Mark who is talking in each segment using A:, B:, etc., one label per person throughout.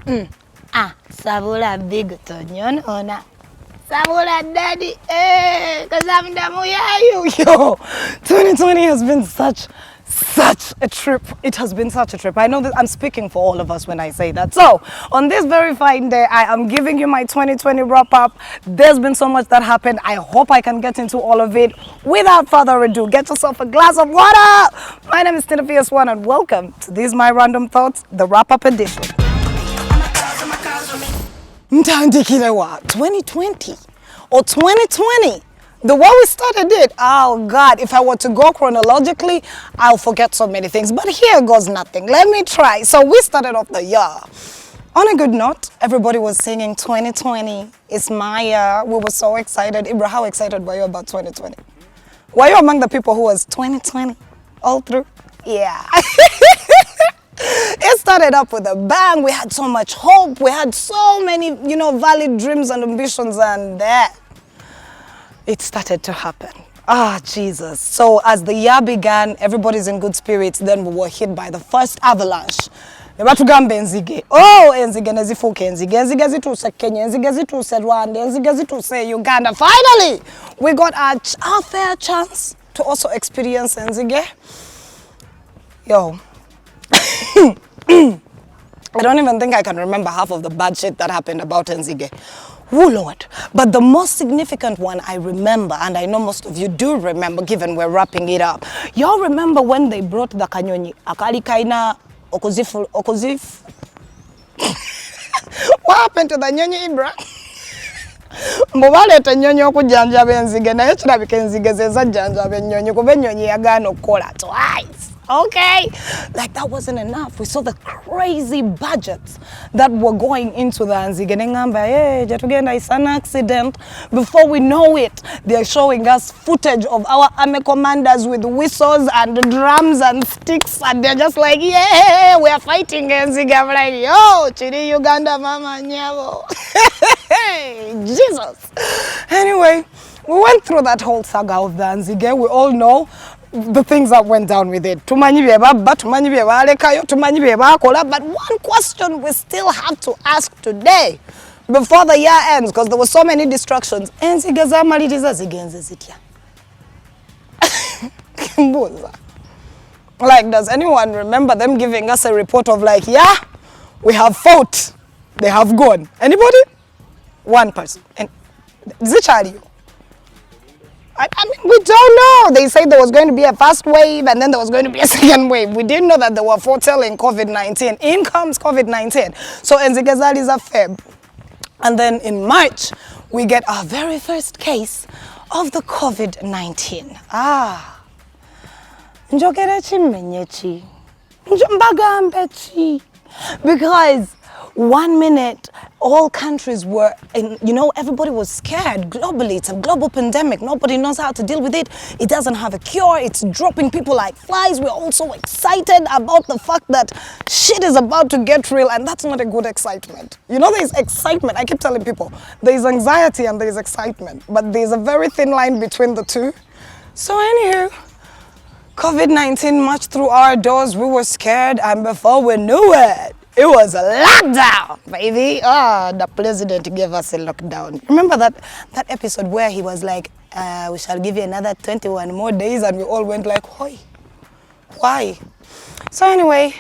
A: Sabula big tonyon ona. Sabula daddy, cause I'm the yo. 2020 has been such a trip. It has been such a trip. I know that I'm speaking for all of us when I say that. So, on this very fine day, I am giving you my 2020 wrap up. There's been so much that happened. I hope I can get into all of it. Without further ado, get yourself a glass of water. My name is Tinah and welcome to these My Random Thoughts, the wrap up edition. Mtandikirewa 2020 or 2020. The way we started it, oh God, if I were to go chronologically, I'll forget so many things. But here goes nothing. Let me try. So we started off the year. On a good note, everybody was singing 2020 is my year. We were so excited. Ibra, how excited were you about 2020? Were you among the people who was 2020 all through? Yeah. It started up with a bang. We had so much hope. We had so many, valid dreams and ambitions, and it started to happen. Jesus. So as the year began, everybody's in good spirits. Then we were hit by the first avalanche. Enzige nezifuke enzige zituse Kenya, enzige zituse Rwanda, enzige zituse Uganda. Finally, we got our fair chance to also experience enzige. Yo. I don't even think I can remember half of the bad shit that happened about Nzige. Oh Lord. But the most significant one I remember, and I know most of you do remember given we're wrapping it up. Y'all remember when they brought the kanyonyi, akali kaina, okozif. What happened to the nyonyi, Ibra? Mbobale nyonyi okujanja benzige na yechira bikenzige zeza janja benyonyi kube nyonyi yagano kola twice. Okay, like that wasn't enough. We saw the crazy budgets that were going into the Nzigenengamba. Hey, Jatugenda is an accident. Before we know it, they're showing us footage of our army commanders with whistles and drums and sticks, and they're just like, yeah, we are fighting Nzige. I'm like, yo, Chiri Uganda mama nyabo. Hey, Jesus. Anyway, we went through that whole saga of the Nzige. We all know the things that went down with it. But one question we still have to ask today before the year ends, because there were so many distractions. Like, does anyone remember them giving us a report of like, yeah, we have fought, they have gone? Anybody? One person. And Zichario. I mean, we don't know. They said there was going to be a first wave and then there was going to be a second wave. We didn't know that they were foretelling COVID-19. In comes COVID-19. So Nzigazali is a Feb. And then in March, we get our very first case of the COVID-19. Because 1 minute, all countries were in, everybody was scared globally. It's a global pandemic. Nobody knows how to deal with it. It doesn't have a cure. It's dropping people like flies. We're also excited about the fact that shit is about to get real, and that's not a good excitement. There's excitement. I keep telling people, there's anxiety and there's excitement, but there's a very thin line between the two. So anywho, COVID-19 marched through our doors. We were scared, and before we knew it, it was a lockdown, baby. The president gave us a lockdown. Remember that episode where he was like, we shall give you another 21 more days, and we all went like, why? So anyway,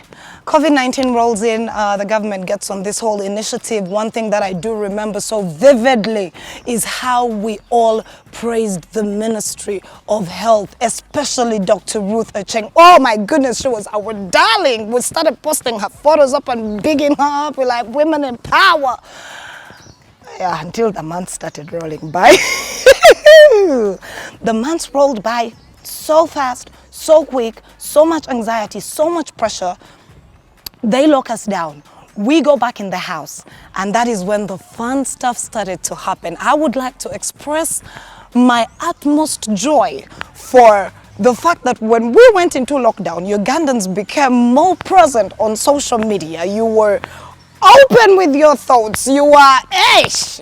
A: COVID-19 rolls in, the government gets on this whole initiative. One thing that I do remember so vividly is how we all praised the Ministry of Health, especially Dr. Ruth Acheng. Oh my goodness, she was our darling. We started posting her photos up and bigging her up. We're like, women in power. Yeah, until the months started rolling by. The months rolled by so fast, so quick, so much anxiety, so much pressure. They lock us down. We go back in the house, and that is when the fun stuff started to happen. I would like to express my utmost joy for the fact that when we went into lockdown, Ugandans became more present on social media. You were Open with your thoughts. You are ish.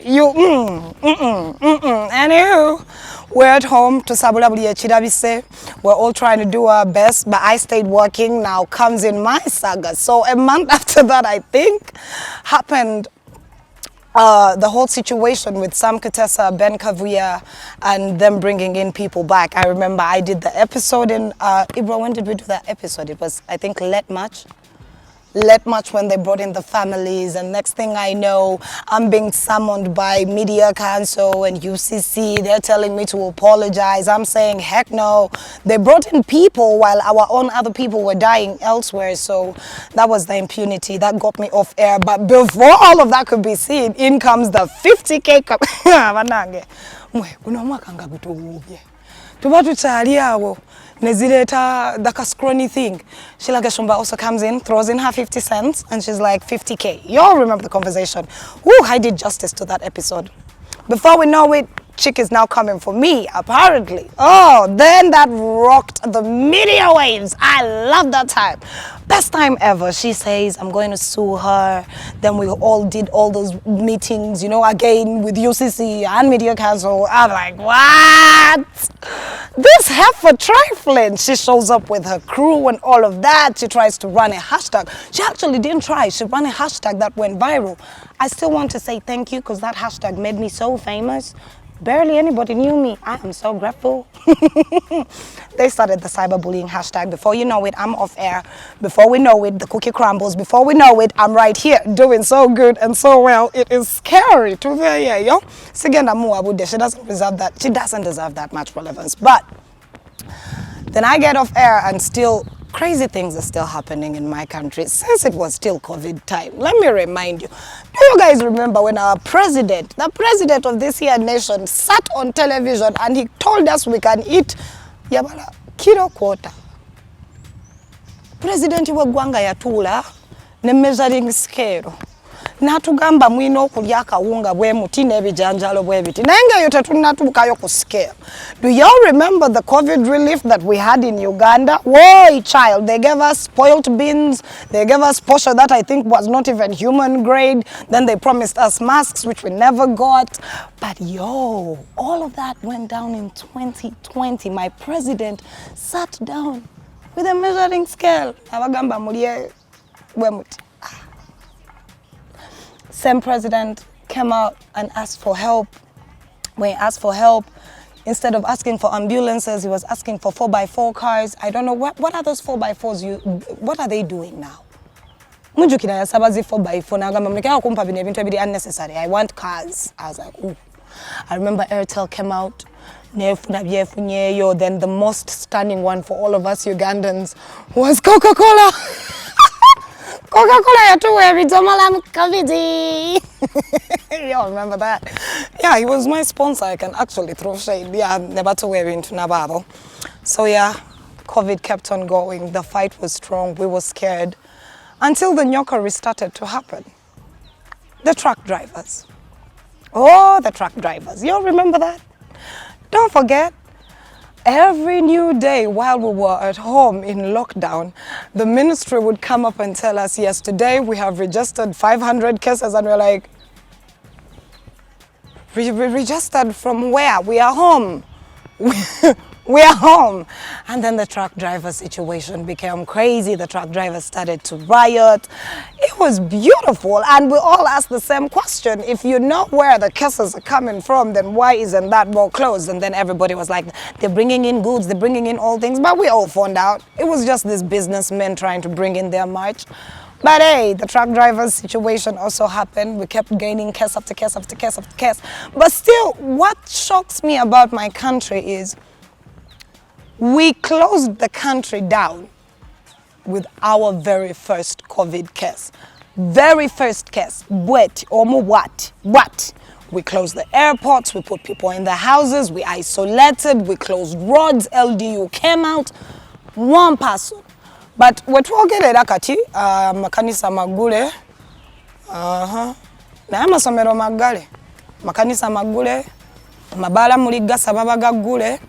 A: Anywho, we're at home to Sabulabuli Chidabise. We're all trying to do our best, but I stayed working. Now comes in my saga. So a month after that, I think, happened the whole situation with Sam Kutesa, Ben Kavuya, and them bringing in people back. I remember I did the episode in Ibra. When did we do that episode? It was, I think, Let Much when they brought in the families, and next thing I know, I'm being summoned by Media Council and UCC. They're telling me to apologize. I'm saying, heck no. They brought in people while our own other people were dying elsewhere. So that was the impunity that got me off air. But before all of that could be seen, in comes the 50K. Nezileta daka scrawny thing. Sheila Gashumba also comes in, throws in her 50 cents, and she's like, 50K. You all remember the conversation. Woo, I did justice to that episode. Before we know it, chick is now coming for me, apparently. Oh, then that rocked the media waves. I love that time. Best time ever. She says, I'm going to sue her. Then we all did all those meetings, you know, again with UCC and Media Council. I'm like, what? This heifer trifling. She shows up with her crew and all of that. She tries to run a hashtag. She actually didn't try. She ran a hashtag that went viral. I still want to say thank you because that hashtag made me so famous. Barely anybody knew me. I am so grateful. They started the cyberbullying hashtag. Before you know it, I'm off air. Before we know it, the cookie crumbles. Before we know it, I'm right here doing so good and so well. It is scary to hear, yo. She doesn't deserve that. She doesn't deserve that much relevance. But then I get off air and still crazy things are still happening in my country since it was still COVID time. Let me remind you. Do you guys remember when our president, the president of this here nation, sat on television and he told us we can eat yabala kilo quarter? President wa gwanga yatula ne measuring scale. Natugamba mwino okulya akawunga bwe muti n'ebijanjalo bwe biti naye yote tunatuukayo ku scale. Do y'all remember the COVID relief that we had in Uganda? Whoa, child, they gave us spoiled beans, they gave us posho that I think was not even human grade, then they promised us masks which we never got. But yo, all of that went down in 2020. My president sat down with a measuring scale. Abagamba mulye bwe muti. Same president came out and asked for help. When he asked for help, instead of asking for ambulances, he was asking for 4x4 cars. I don't know, what are those 4x4s, what are they doing now? Mujukira yasabazi 4x4 nagamba mlekea kumpa bintu ebiri unnecessary. I want cars. I was like, ooh. I remember Airtel came out. Then the most stunning one for all of us Ugandans was Coca-Cola. Coca-Cola yatuwe bitomala mkavidi. Y'all remember that? Yeah, he was my sponsor. I can actually throw shade. Yeah, never to wear into Nababo. So yeah, COVID kept on going. The fight was strong. We were scared until the nyoka started to happen. The truck drivers. Oh, the truck drivers. Y'all remember that? Don't forget. Every new day while we were at home in lockdown, the ministry would come up and tell us, yes, today we have registered 500 cases, and we're like, we registered from where? We are home. We are home. And then the truck driver situation became crazy. The truck drivers started to riot. It was beautiful. And we all asked the same question. If you know where the cases are coming from, then why isn't that more closed? And then everybody was like, they're bringing in goods, they're bringing in all things. But we all found out it was just these businessmen trying to bring in their march. But hey, the truck drivers situation also happened. We kept gaining case after case after case after case. But still, what shocks me about my country is we closed the country down with our very first COVID case. Very first case. What? What? We closed the airports, we put people in the houses, we isolated, we closed roads, LDU came out, one person. But wetwogerera kati makanisa magule, naye amasomero magale, makanisa magule, amabala muli gasa baba gaggule,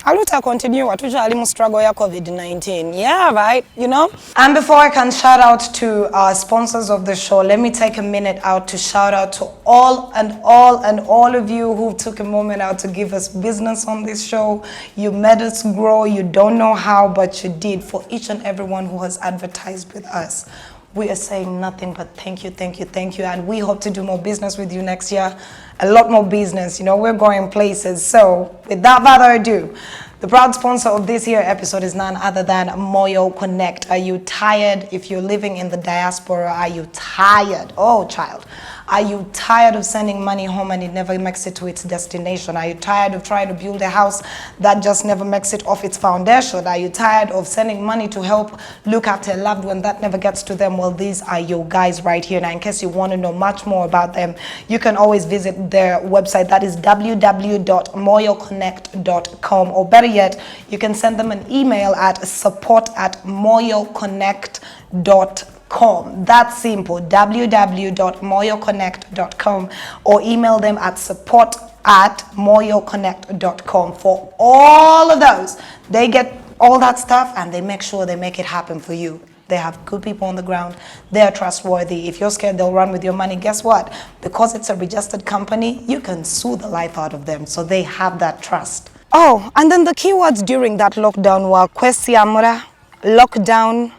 A: Aluta continue atuja alimu struggle ya COVID-19. Yeah, right, you know? And before I can shout out to our sponsors of the show, let me take a minute out to shout out to all of you who took a moment out to give us business on this show. You made us grow. You don't know how, but you did. For each and everyone who has advertised with us, we are saying nothing but thank you, thank you, thank you. And we hope to do more business with you next year. A lot more business. You know, we're going places. So without further ado, the proud sponsor of this here episode is none other than Moyo Connect. Are you tired? If you're living in the diaspora, are you tired? Oh, child. Are you tired of sending money home and it never makes it to its destination? Are you tired of trying to build a house that just never makes it off its foundation? Are you tired of sending money to help look after a loved one that never gets to them? Well, these are your guys right here. Now, in case you want to know much more about them, you can always visit their website. That is www.moyoconnect.com, or better yet, you can send them an email at support@moyoconnect.com. That's simple. www.moyoconnect.com, or email them at support@moyoconnect.com. For all of those, they get all that stuff and they make sure they make it happen for you. They have good people on the ground. They are trustworthy. If you're scared they'll run with your money, guess what? Because it's a registered company, you can sue the life out of them. So they have that trust. Oh, and then the keywords during that lockdown were kwesiamura, lockdown,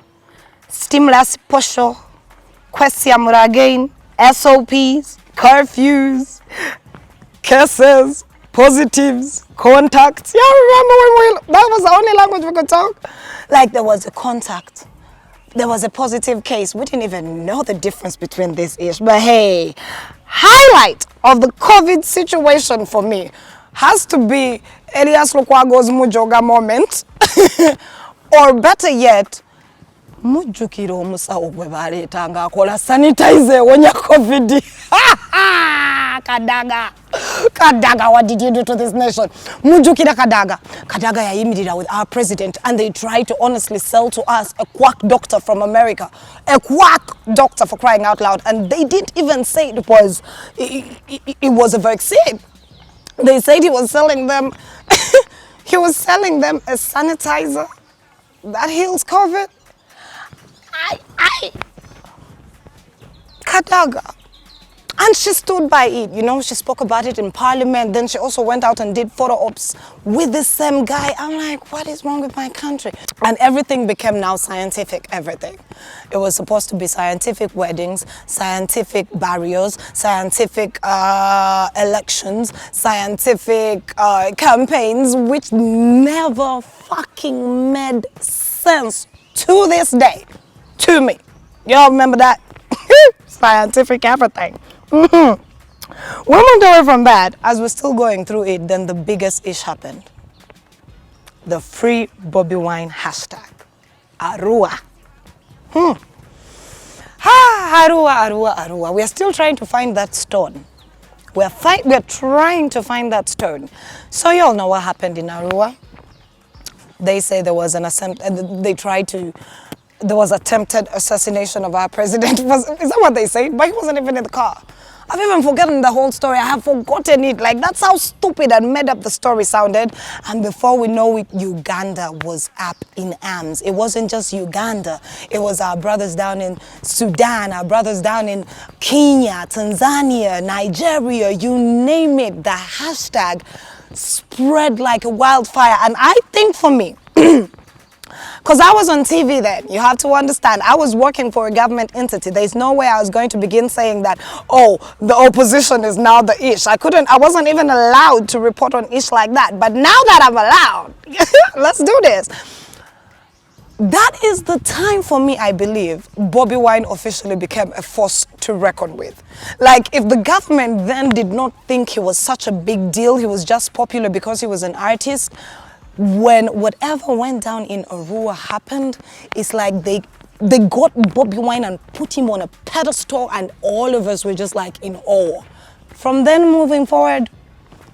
A: stimulus posho, kwesiamura again, SOPs, curfews, cases, positives, contacts. Yeah, remember when that was the only language we could talk? Like there was a contact. There was a positive case. We didn't even know the difference between this ish. But hey, highlight of the COVID situation for me has to be Elias Lukwago's Mujoga moment. Or better yet, Mujukiro Musa Ogwebare Tanga Kola sanitize when you're COVID. Kadaga. Kadaga, what did you do to this nation? Mujukira Kadaga. Kadaga ya immediately with our president, and they tried to honestly sell to us a quack doctor from America. A quack doctor, for crying out loud. And they didn't even say it was a vaccine. They said he was selling them he was selling them a sanitizer that heals COVID. Kadaga. And she stood by it, you know, she spoke about it in parliament. Then she also went out and did photo ops with the same guy. I'm like, what is wrong with my country? And everything became now scientific, everything. It was supposed to be scientific weddings, scientific burials, scientific elections, scientific campaigns, which never fucking made sense to this day, to me. Y'all remember that? Scientific everything. When we moved away from that, as we're still going through it, then the biggest ish happened. The Free Bobby Wine hashtag. Arua. Arua. We are still trying to find that stone. We're trying to find that stone. So you all know what happened in Arua. They say there was an attempt, and there was attempted assassination of our president. Is that what they say? But he wasn't even in the car. I've even forgotten the whole story. I have forgotten it. Like, that's how stupid and made up the story sounded. And before we know it, Uganda was up in arms. It wasn't just Uganda. It was our brothers down in Sudan, our brothers down in Kenya, Tanzania, Nigeria, you name it. The hashtag spread like a wildfire. And I think for me, because I was on TV then, you have to understand, I was working for a government entity. There's no way I was going to begin saying that, oh, the opposition is now the ish. I wasn't even allowed to report on ish like that. But now that I'm allowed, let's do this. That is the time for me, I believe, Bobby Wine officially became a force to reckon with. Like, if the government then did not think he was such a big deal, he was just popular because he was an artist, when whatever went down in Arua happened, it's like they got Bobby Wine and put him on a pedestal, and all of us were just like in awe. From then moving forward,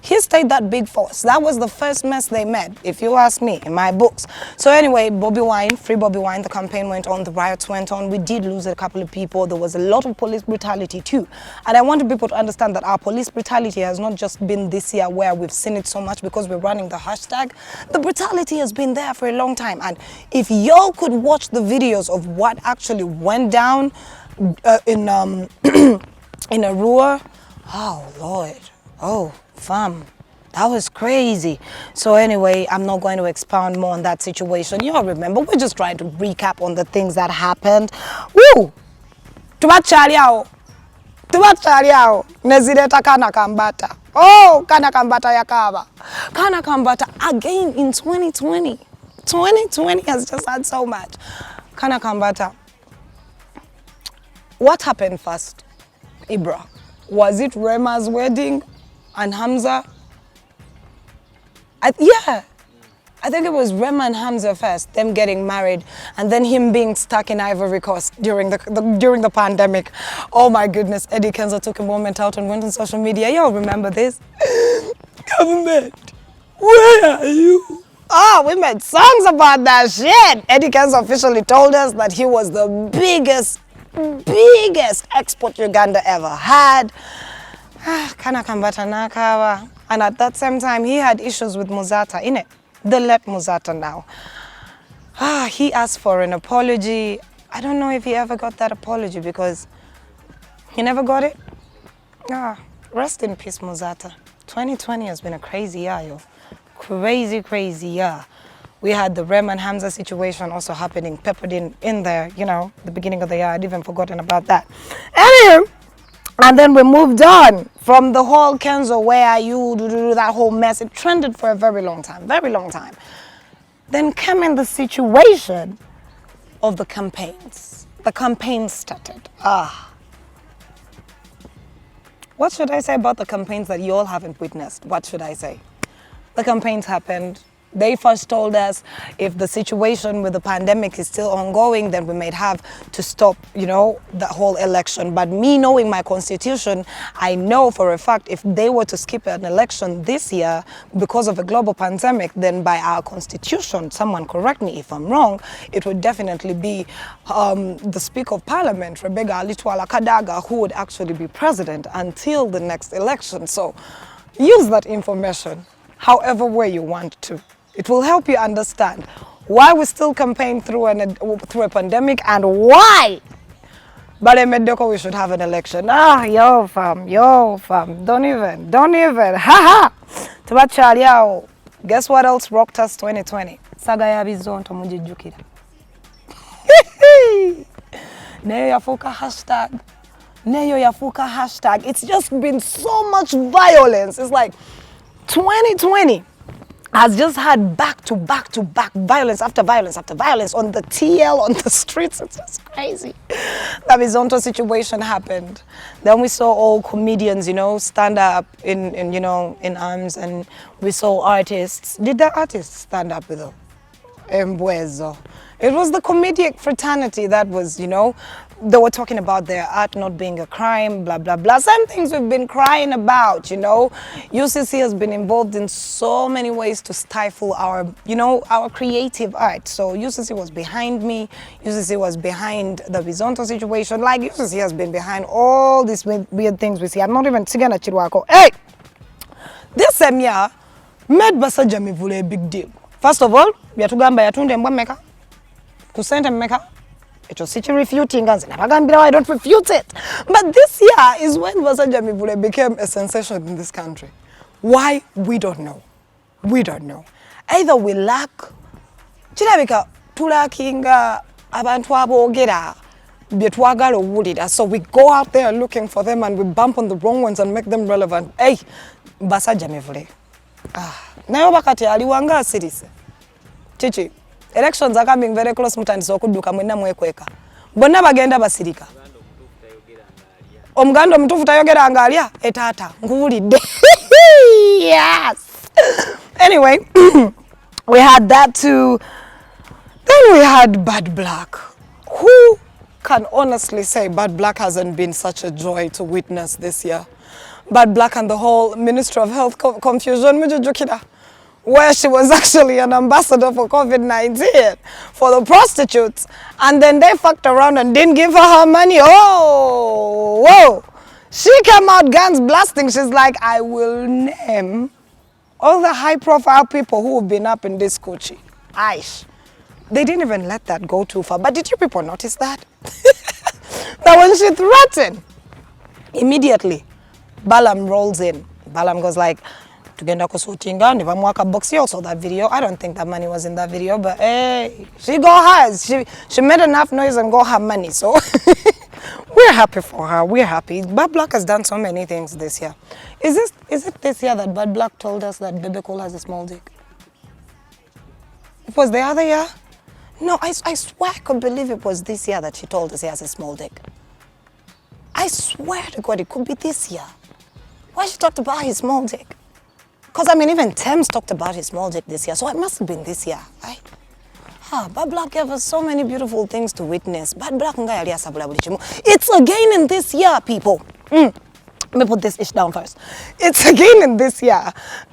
A: He stayed that big force. That was the first mess they made, if you ask me, in my books. So anyway, Bobby Wine, free Bobby Wine, the campaign went on, the riots went on. We did lose a couple of people. There was a lot of police brutality too. And I want people to understand that our police brutality has not just been this year where we've seen it so much because we're running the hashtag. The brutality has been there for a long time. And if y'all could watch the videos of what actually went down in Arua, oh Lord, oh fam, that was crazy. So anyway, I'm not going to expound more on that situation. You all remember, we're just trying to recap on the things that happened. Woo! Tubachaliao, nezileta kana kambata. Oh, kana kambata yakaba. Kana kambata again in 2020. 2020 has just had so much. Kana kambata. What happened first, Ibra? Was it Rema's wedding and Hamza? Yeah, I think it was Rema and Hamza first, them getting married, and then him being stuck in Ivory Coast during the pandemic. Oh my goodness, Eddie Kenzo took a moment out and went on social media. Y'all remember this? Government, where are you? Oh, we made songs about that shit. Eddie Kenzo officially told us that he was the biggest export Uganda ever had. Kana kambata nakawa. And at that same time, he had issues with Muzata, innit? They let Muzata now. He asked for an apology. I don't know if he ever got that apology because he never got it. Rest in peace, Muzata. 2020 has been a crazy year, yo. Crazy year. We had the Rem and Hamza situation also happening, peppered in there, you know, the beginning of the year. I'd even forgotten about that. Anyway, and then we moved on from the whole Kenzo, where are you, that whole mess. It trended for a very long time. Then came in the situation of the campaigns. The campaigns started. What should I say about the campaigns that you all haven't witnessed? What should I say? The campaigns happened. They first told us if the situation with the pandemic is still ongoing, then we might have to stop, you know, the whole election. But me knowing my constitution, I know for a fact if they were to skip an election this year because of a global pandemic, then by our constitution, someone correct me if I'm wrong, it would definitely be the Speaker of Parliament, Rebecca Alitwala Kadaga, who would actually be president until the next election. So use that information however way you want to. It will help you understand why we still campaign through a pandemic and why. But in Medoko we should have an election. Yo fam, don't even, ha. Tubachaliao. Guess what else rocked us 2020? Saga ya bizonto mujijukira. Neyo yafuka hashtag. It's just been so much violence. It's like 2020 has just had back to back violence after violence on the TL, on the streets. It's just crazy. The Bizonto situation happened. Then we saw all comedians, you know, stand up in arms, and we saw artists. Did the artists stand up with them? Mbwezo. It was the comedic fraternity that was, you know, they were talking about their art not being a crime, blah, blah, blah. Some things we've been crying about, you know. UCC has been involved in so many ways to stifle our, you know, our creative art. So UCC was behind me. UCC was behind the Bizonto situation. Like, UCC has been behind all these weird things we see. I'm not even Tigana Chirwako. Hey! This same year made Basaja Mivule a big deal. First of all, Yatugamba Yatunde Mbwameka, Kusente Meka. It was such a refuting guns. I don't refute it. But this year is when Basanja Mivule became a sensation in this country. Why? We don't know. Either we lack Chirabika Tulakinga abantu abogera byetwagala owulira. So we go out there looking for them and we bump on the wrong ones and make them relevant. Hey, Basanja Mivule. Nayo bakati aliwanga asirise. Chichi. Elections are coming very close mutandizo okuduka mwena mwekweka. Bonna bagenda basirika. Omuganda omutufu tayogera angalia etata ngulidde. Yes. Anyway, we had that too. Then we had Bad Black. Who can honestly say Bad Black hasn't been such a joy to witness this year? Bad Black and the whole Ministry of Health confusion, where she was actually an ambassador for COVID-19 for the prostitutes, and then they fucked around and didn't give her money. Oh, whoa. She came out guns blasting. She's like, I will name all the high-profile people who have been up in this coochie. Aish. They didn't even let that go too far. But did you people notice that? That when she threatened, immediately, Balaam rolls in. Balaam goes like, tugenda kusutinga, nivamwaka box. He also that video. I don't think that money was in that video, but hey, she got hers. She made enough noise and got her money, so we're happy for her. We're happy. Bad Black has done so many things this year. Is it this year that Bad Black told us that Bebe Cool has a small dick? It was the other year? No, I swear I could believe it was this year that she told us he has a small dick. I swear to God, it could be this year. Why she talked about his small dick? Because, I mean, even Thames talked about his small dick this year, so it must have been this year, right? Bad Black gave us so many beautiful things to witness. Bad Black, it's again in this year, people. Let me put this ish down first. It's again in this year,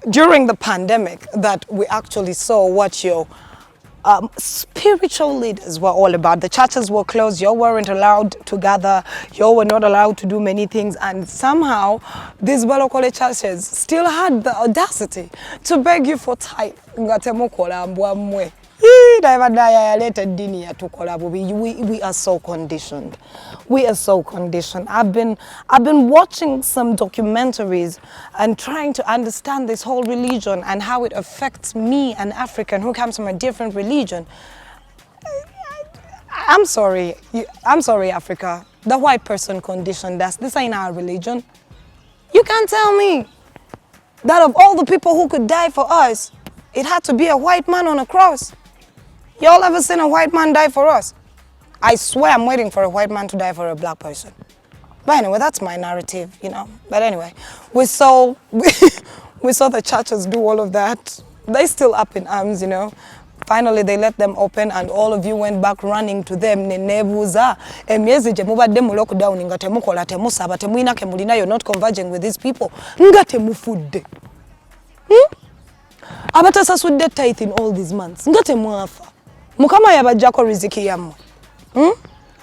A: during the pandemic, that we actually saw what your spiritual leaders were all about. The churches were closed, you weren't allowed to gather, you were not allowed to do many things, and somehow these Balokole churches still had the audacity to beg you for tithe. We are so conditioned. We are so conditioned. I've been watching some documentaries and trying to understand this whole religion and how it affects me, an African who comes from a different religion. I'm sorry, Africa. The white person conditioned us. This ain't our religion. You can't tell me that of all the people who could die for us, it had to be a white man on a cross. Y'all ever seen a white man die for us? I swear I'm waiting for a white man to die for a black person. But anyway, that's my narrative, you know. But anyway, we saw the churches do all of that. They still up in arms, you know. Finally, they let them open, and all of you went back running to them. Nenebuza, emyezi je mubadde mu lockdown nga temukola temusaba temuina ke mulina, you're not converging with these people. Nga temufudde. Abatasasudde tithe in all these months. Nga temwafa. Mukama yabajjako riziki yammwe.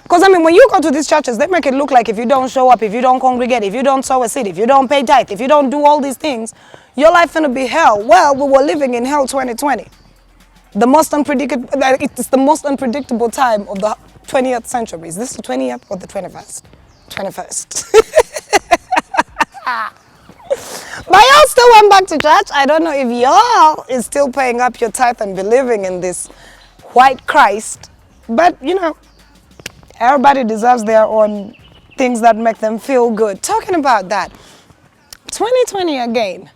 A: Because I mean, when you go to these churches, they make it look like if you don't show up, if you don't congregate, if you don't sow a seed, if you don't pay tithe, if you don't do all these things, your life gonna be hell. Well, we were living in hell 2020. The most unpredictable, it's the most unpredictable time of the 20th century. Is this the 20th or the 21st? 21st. But y'all still went back to church. I don't know if y'all is still paying up your tithe and believing in this white Christ. But, you know, everybody deserves their own things that make them feel good. Talking about that, 2020 again.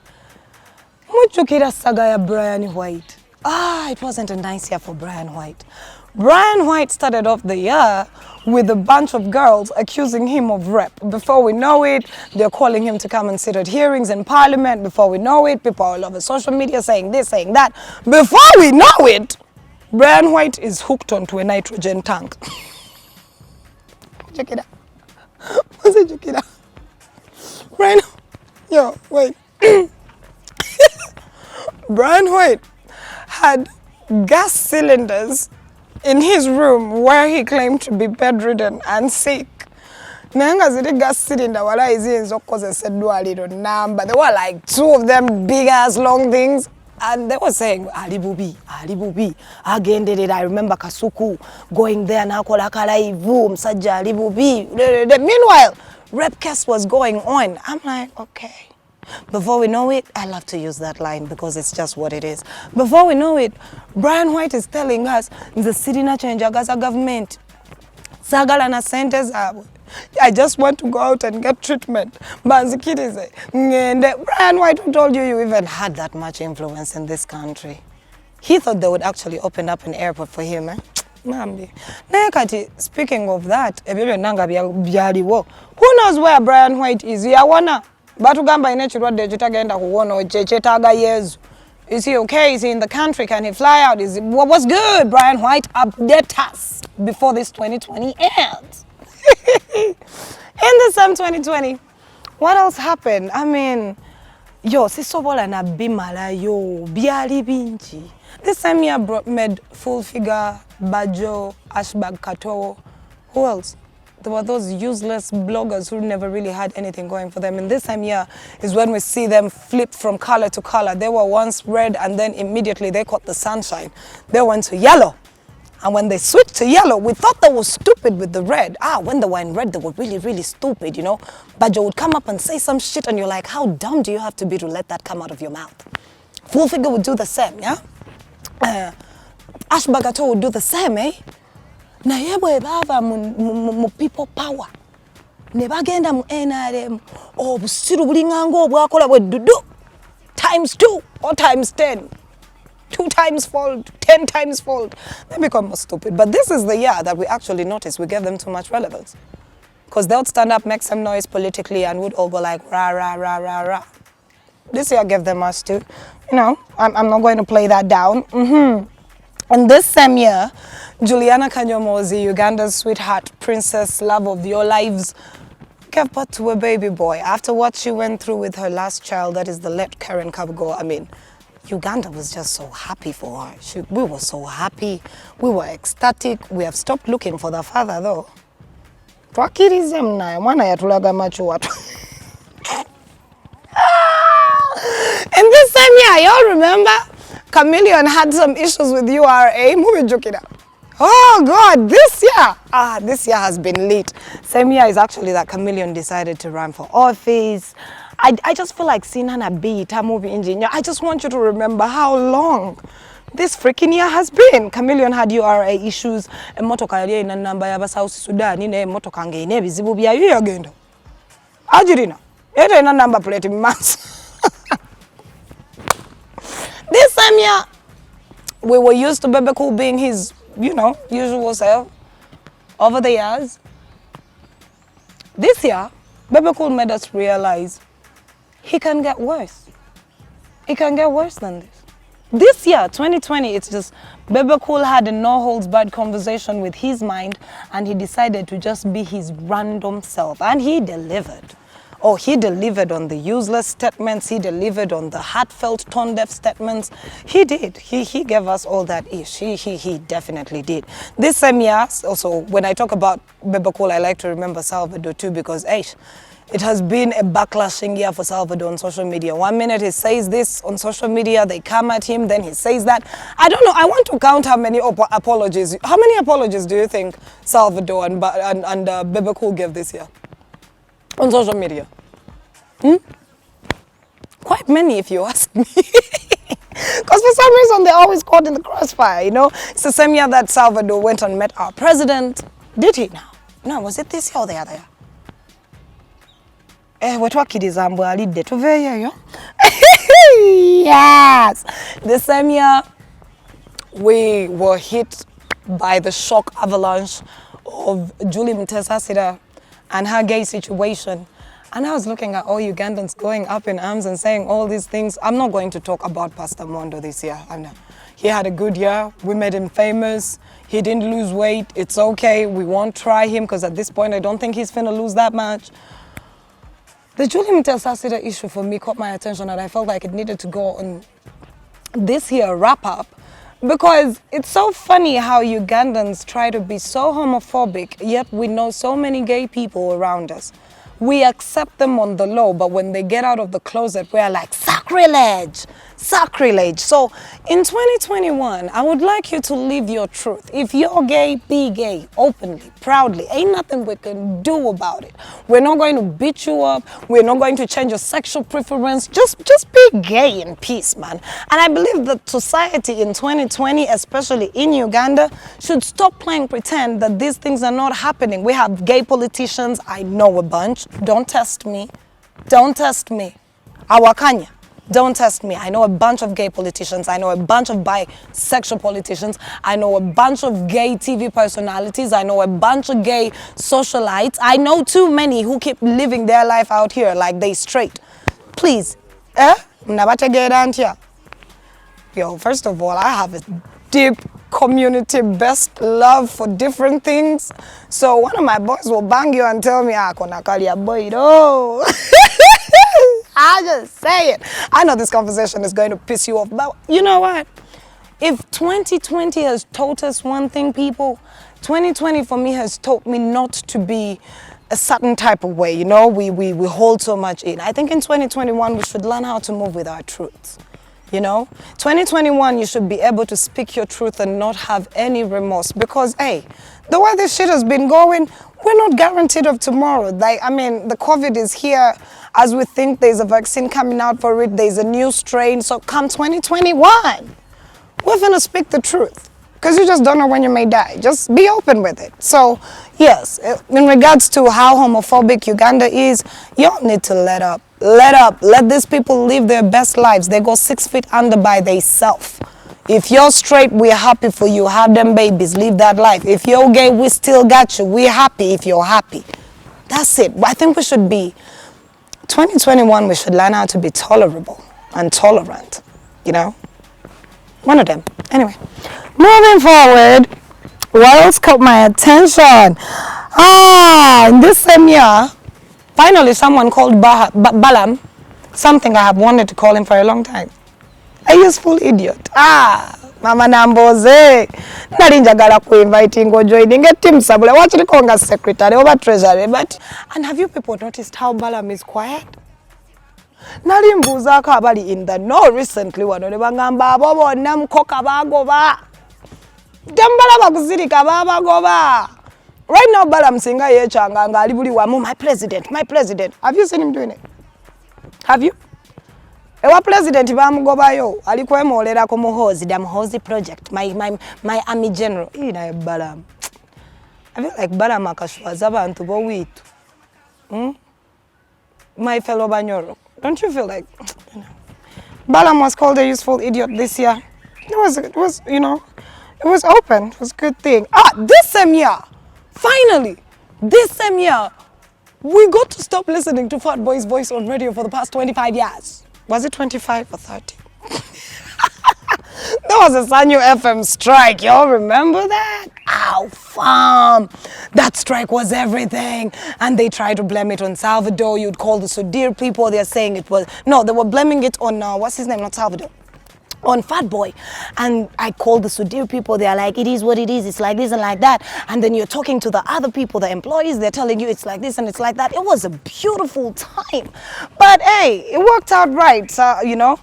A: Mujukira saga ya Brian White. It wasn't a nice year for Brian White. Brian White started off the year with a bunch of girls accusing him of rape. Before we know it, they're calling him to come and sit at hearings in Parliament. Before we know it, people all over social media saying this, saying that. Before we know it, Brian White is hooked onto a nitrogen tank. Check it out. What's it, check it out? Brian, yo, wait. Brian White had gas cylinders in his room where he claimed to be bedridden and sick. Nanga ziri gas cylinder wala izinzo cause number. There were like 2 of them big ass long things, and they were saying Ali Bubi, agenderera. I remember Kasuku going there na kola kalaivu msajja Ali Bubi. Meanwhile, rape case was going on. I'm like, okay. Before we know it, I love to use that line because it's just what it is. Before we know it, Brian White is telling us the city na change agaza government. Sagala na centers. I just want to go out and get treatment. Banzikiti Brian White, who told you even had that much influence in this country? He thought they would actually open up an airport for him, eh? Speaking of that, who knows where Brian White is? Batugamba inechirwadde kitagenda kuwona chetaga Yesu. Is he okay? Is he in the country? Can he fly out? What's good? Brian White, update us before this 2020 ends. In the same 2020, What else happened? I mean, yo, sisobola na bimala yo, biali binji. This same year made Full Figure, Bajo, Ashbag Kato. Who else? There were those useless bloggers who never really had anything going for them. And this time year is when we see them flip from color to color. They were once red and then immediately they caught the sunshine. They went to yellow. And when they switched to yellow, we thought they were stupid with the red. When they were in red, they were really, really stupid, you know. Bajo would come up and say some shit and you're like, how dumb do you have to be to let that come out of your mouth? Full Figure would do the same, yeah? Ash Bagato would do the same, eh? Na yebwe baba mu people power. Ne bagenda mu NRM. Busiru bulingango obwakola bwe dudu. Times 2 or times 10. 2 times fold, 10 times fold. They become more stupid. But this is the year that we actually noticed we gave them too much relevance. Because they'll stand up, make some noise politically, and would all go like, rah, rah, rah, rah, rah. This year gave them us too. You know, I'm not going to play that down. And this same year, Juliana Kanyomozi, Uganda's sweetheart, princess, love of your lives, gave birth to a baby boy. After what she went through with her last child, that is the late Karen Kabugo, I mean, Uganda was just so happy for her. We were so happy. We were ecstatic. We have stopped looking for the father though. Twakirizem na mwana yatulaga macho watu. In this same year, y'all remember? Chameleon had some issues with URA. Movie joking up. Oh God, this year has been lit. Same year is actually that Chameleon decided to run for office. I just feel like seeing Hannah beat her movie engineer. I just want you to remember how long this freaking year has been. Chameleon had URA issues. Emotoka yali ina namba ya South Sudan ine emotoka ngene bizibu bya yagenda. Ajirina. Ete ina number plate mass. This same year, we were used to Bebe Cool being his, you know, usual self over the years. This year, Bebe Cool made us realize he can get worse. It can get worse than this. This year, 2020, it's just Bebe Cool had a no-holds-barred conversation with his mind and he decided to just be his random self. And he delivered. Oh, he delivered on the useless statements. He delivered on the heartfelt, tone-deaf statements. He did. He gave us all that ish. He definitely did. This same year, also, when I talk about Bebe Cool, I like to remember Salvador too because, it has been a backlashing year for Salvador on social media. 1 minute he says this on social media, they come at him, then he says that. I don't know, I want to count how many apologies. How many apologies do you think Salvador and Bebe Cool gave this year on social media? Quite many if you ask me. Because for some reason they're always caught in the crossfire, you know? It's the same year that Salvador went and met our president. Did he now? No, was it this year or the other year? Yes! The same year, we were hit by the shock avalanche of Julie Mutesasira and her gay situation. And I was looking at all Ugandans going up in arms and saying all these things. I'm not going to talk about Pastor Mondo this year. He had a good year. We made him famous. He didn't lose weight. It's okay. We won't try him because at this point, I don't think he's finna lose that much. The Julie Mutesasira issue for me caught my attention and I felt like it needed to go on this year wrap up because it's so funny how Ugandans try to be so homophobic, yet we know so many gay people around us. We accept them on the low, but when they get out of the closet, we're like, sacrilege, sacrilege. So in 2021, I would like you to live your truth. If you're gay, be gay, openly, proudly. Ain't nothing we can do about it. We're not going to beat you up. We're not going to change your sexual preference. Just be gay in peace, man. And I believe that society in 2020, especially in Uganda, should stop playing pretend that these things are not happening. We have gay politicians. I know a bunch. Don't test me. Don't test me. Awakanya. Don't test me. I know a bunch of gay politicians. I know a bunch of bisexual politicians. I know a bunch of gay TV personalities. I know a bunch of gay socialites. I know too many who keep living their life out here like they straight. Please. Yo, first of all, I have a deep community-based love for different things. So one of my boys will bang you and tell me, kona kalia boy, oh. I just say it. I know this conversation is going to piss you off, but you know what? If 2020 has taught us one thing, people, 2020 for me has taught me not to be a certain type of way. You know, we hold so much in. I think in 2021 we should learn how to move with our truths. You know, 2021 you should be able to speak your truth and not have any remorse, because hey, the way this shit has been going, we're not guaranteed of tomorrow. Like, I mean, the COVID is here. As we think there's a vaccine coming out for it, there's a new strain. So come 2021, we're gonna speak the truth, because you just don't know when you may die. Just be open with it. So yes, in regards to how homophobic Uganda is, you all need to let up. Let these people live their best lives. They go 6 feet under by themselves. If you're straight, we're happy for you. Have them babies, live that life. If you're gay, we still got you. We're happy if you're happy. That's it. I think we should be, 2021, we should learn how to be tolerable and tolerant, you know? One of them. Anyway, moving forward, what else caught my attention? In this same year, finally someone called Balaam, something I have wanted to call him for a long time. A useful idiot. Mama Namboze. Nali njagala ku inviting or joining a team sabula. What you call as secretary over treasury? But, and have you people noticed how Balaam is quiet? Nali mbuzako abali in the know recently wano ne bangamba abo bonna mukoka bagoba. Jambala bakuzirika babagoba. Right now Balaam singa yechanga nga ali buli wamu, my president. Have you seen him doing it? Have you? Ewa president bamugobayo alikwemolera ku muhozi, the muhozi project, my army general. Ina Balaam. I feel like Balaam akashwaza abantu bo witu. My fellow Banyoro. Don't you feel like, you know, Balaam was called a useful idiot this year? It was, you know, it was open. It was a good thing. This same year, finally, this same year, we got to stop listening to Fat Boy's voice on radio for the past 25 years. Was it 25 or 30? There was a Sanyo FM strike. Y'all remember that? Ow, fam. That strike was everything. And they tried to blame it on Salvador. You'd call the Sudir people. They're saying it was... No, they were blaming it on... what's his name? Not Salvador. On Fat Boy. And I called the Sudir people. They're like, it is what it is. It's like this and like that. And then you're talking to the other people, the employees. They're telling you it's like this and it's like that. It was a beautiful time. But hey, it worked out right. So, you know...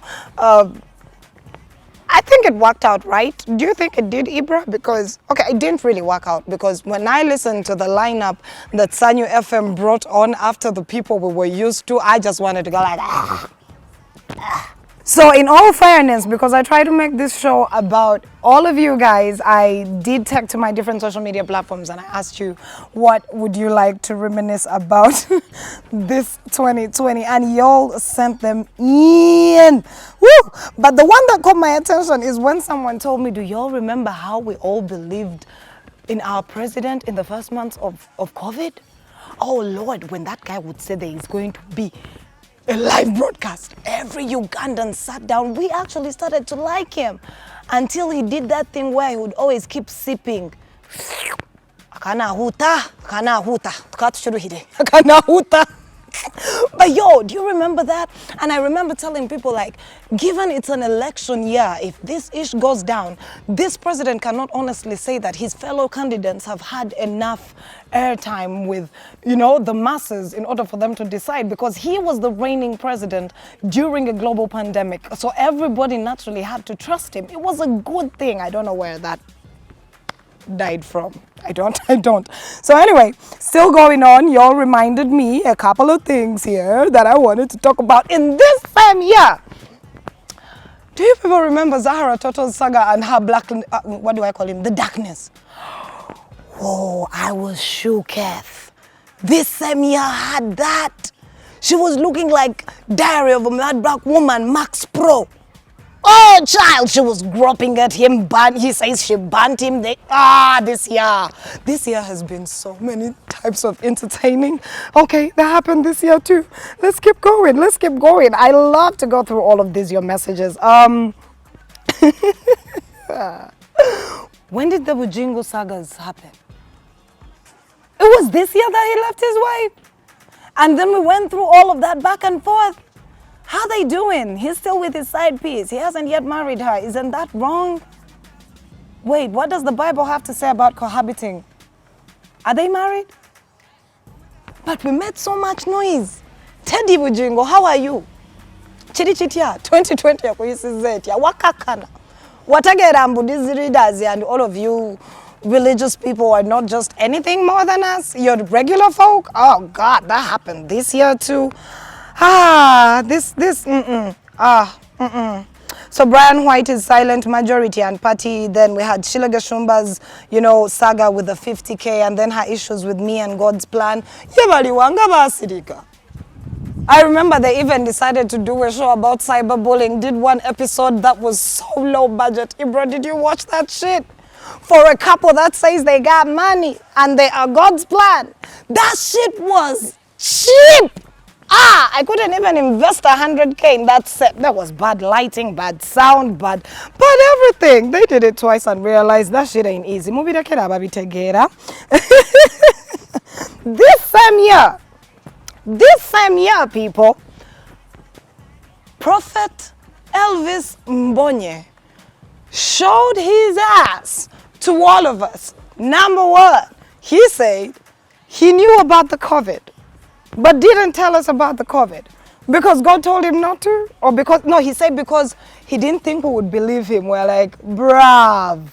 A: I think it worked out right. Do you think it did, Ibra? Because, okay, it didn't really work out, because when I listened to the lineup that Sanyo FM brought on after the people we were used to, I just wanted to go like, So in all fairness, because I try to make this show about all of you guys, I did tag to my different social media platforms and I asked you, what would you like to reminisce about this 2020? And y'all sent them in. Woo! But the one that caught my attention is when someone told me, do y'all remember how we all believed in our president in the first months of COVID? Oh Lord, when that guy would say there is going to be a live broadcast, every Ugandan sat down. We actually started to like him until he did that thing where he would always keep sipping. Akana huta. But yo, do you remember that? And I remember telling people, like, given it's an election year, if this ish goes down, this president cannot honestly say that his fellow candidates have had enough airtime with, you know, the masses in order for them to decide, because he was the reigning president during a global pandemic. So everybody naturally had to trust him. It was a good thing. I don't know where that died from. I don't. So anyway, still going on, y'all reminded me a couple of things here that I wanted to talk about in this same year. Do you people remember Zahara Toto's saga and her black, what do I call him? The darkness. Oh, I was shook. This same year had that. She was looking like Diary of a Mad Black Woman, Max Pro. Oh, child, she was groping at him. He says she burnt him. This year has been so many types of entertaining. Okay, that happened this year too. Let's keep going. I love to go through all of these, your messages. When did the Bujingo sagas happen? It was this year that he left his wife. And then we went through all of that back and forth. How they doing? He's still with his side piece. He hasn't yet married her. Isn't that wrong? Wait, what does the Bible have to say about cohabiting? Are they married? But we made so much noise. Teddy Bujingo, how are you? Chiri chitia, 2020 ya kuisizeti ya wakakana. Watagera Buddhist readers and all of you religious people are not just anything more than us. You're regular folk. Oh God, that happened this year too. So Brian White is silent majority and party. Then we had Sheila Gashumba's, saga with the 50K, and then her issues with me and God's plan. I remember they even decided to do a show about cyberbullying. Did one episode that was so low budget. Ibra, did you watch that shit? For a couple that says they got money and they are God's plan. That shit was cheap. I couldn't even invest 100K in that set. There was bad lighting, bad sound, bad everything. They did it twice and realized that shit ain't easy. This same year, people, Prophet Elvis Mbonye showed his ass to all of us. Number one, he said he knew about the COVID, but didn't tell us about the COVID because God told him not to, or he said because he didn't think we would believe him. We're like, bruv,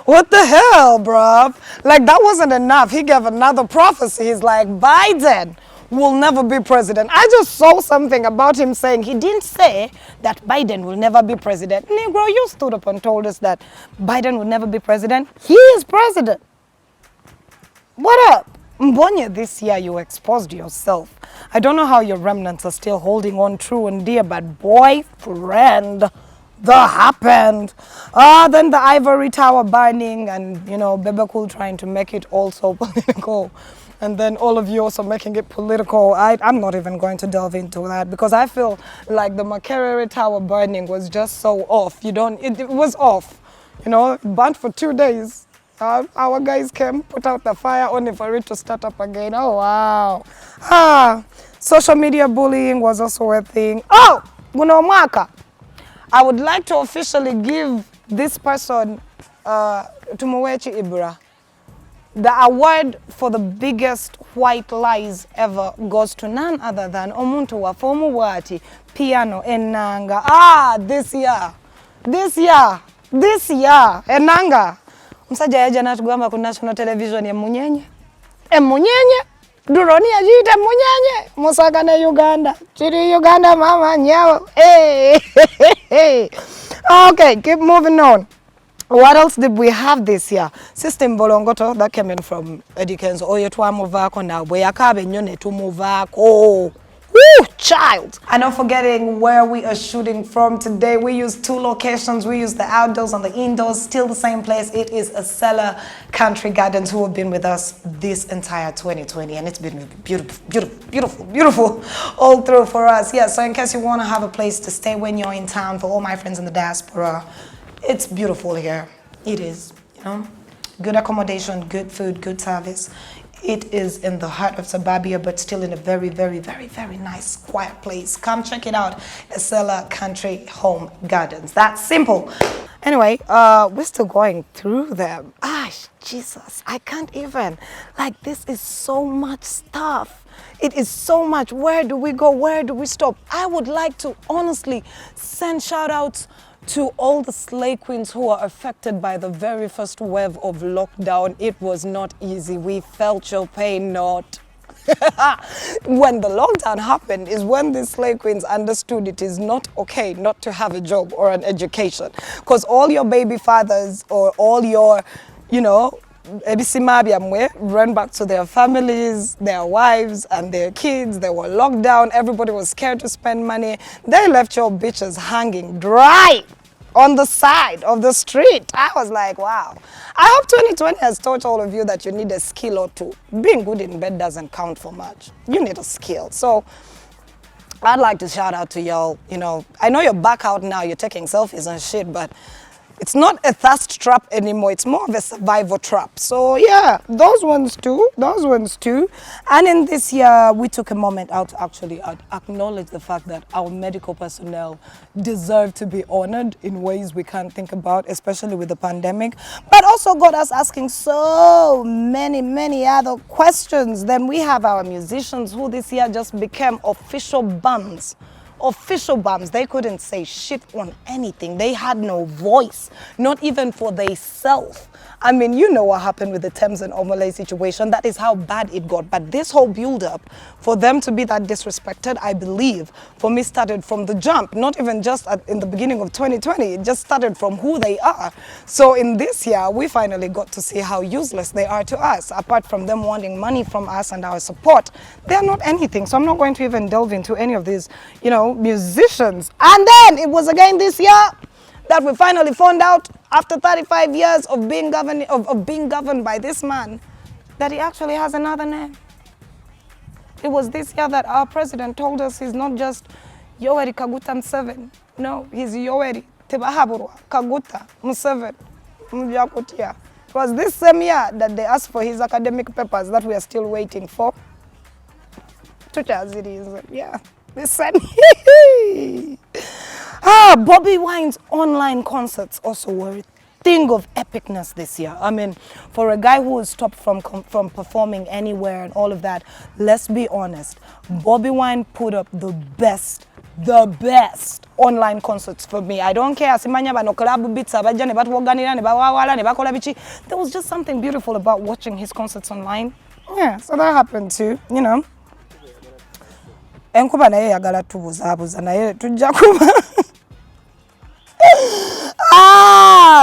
A: what the hell, bruv? Like, that wasn't enough. He gave another prophecy. He's like, Biden will never be president. I just saw something about him saying, he didn't say that Biden will never be president. Negro, you stood up and told us that Biden will never be president. He is president. What up? Mbonye, this year you exposed yourself. I don't know how your remnants are still holding on true and dear, but boyfriend, that happened. Then the ivory tower burning and, Bebe Cool trying to make it also political. And then all of you also making it political. I'm not even going to delve into that because I feel like the Makerere Tower burning was just so off. It was off. Burnt for 2 days. Our guys came, put out the fire only for it to start up again. Oh, wow. Social media bullying was also a thing. Oh, Gunomaka. I would like to officially give this person, Tumuwechi Ibra, the award for the biggest white lies ever goes to none other than Omuntu wa Fomuwati Piano Enanga. This year, Enanga. Msaja yaja natugamba ku national television ya Munyenye. Munyenye. Duroni ajita Munyenye. Musaga na Uganda. Chiri Uganda mama nyawo. Hey. Okay, keep moving on. What else did we have this year? System Bolongoto, that came in from Edikens. Oyetwa Movako na Boyakabe Nyone to Movako. Woo, child! And not forgetting where we are shooting from today. We use 2 locations. We use the outdoors and the indoors. Still the same place. It is Acela Country Gardens, who have been with us this entire 2020. And it's been beautiful all through for us. Yeah, so in case you want to have a place to stay when you're in town, for all my friends in the diaspora, it's beautiful here. It is, Good accommodation, good food, good service. It is in the heart of suburbia, but still in a very, very, very, very nice, quiet place. Come check it out, Acela Country Home Gardens. That's simple. Anyway, we're still going through them. Jesus, I can't even. Like, this is so much stuff. It is so much. Where do we go? Where do we stop? I would like to honestly send shout outs to all the slay queens who are affected by the very first wave of lockdown. It was not easy. We felt your pain, not. When the lockdown happened is when the slay queens understood it is not okay not to have a job or an education. Because all your baby fathers or all your, ran back to their families, their wives and their kids. They were locked down. Everybody was scared to spend money. They left your bitches hanging dry on the side of the street. I was like, wow. I hope 2020 has taught all of you that you need a skill or two. Being good in bed doesn't count for much. You need a skill. So I'd like to shout out to y'all. I know you're back out now, you're taking selfies and shit, but It's not a thirst trap anymore. It's more of a survival trap. So yeah, those ones too. And in this year, we took a moment out to actually acknowledge the fact that our medical personnel deserve to be honored in ways we can't think about, especially with the pandemic. But also got us asking so many other questions. Then we have our musicians who this year just became official bums. They couldn't say shit on anything. They had no voice, not even for themselves. I mean, you know what happened with the Thames and Omole situation. That is how bad it got. But this whole build-up, for them to be that disrespected, I believe, for me started from the jump. Not even just in the beginning of 2020. It just started from who they are. So in this year, we finally got to see how useless they are to us. Apart from them wanting money from us and our support, they are not anything. So I'm not going to even delve into any of these, musicians. And then it was again this year that we finally found out, after 35 years of being governed by this man, that he actually has another name. It was this year that our president told us he's not just Yoweri Kaguta Museveni. No, he's Yoweri Tibahaburwa Kaguta Museveni Mjakutia. It was this same year that they asked for his academic papers that we are still waiting for. Yeah, listen. Bobby Wine's online concerts also were a thing of epicness this year. I mean, for a guy who was stopped from performing anywhere and all of that, let's be honest, Bobby Wine put up the best online concerts for me. I don't care. There was just something beautiful about watching his concerts online. Yeah, so that happened too, Enkuba naye yagala tubuzaabuza naye tujja kuba.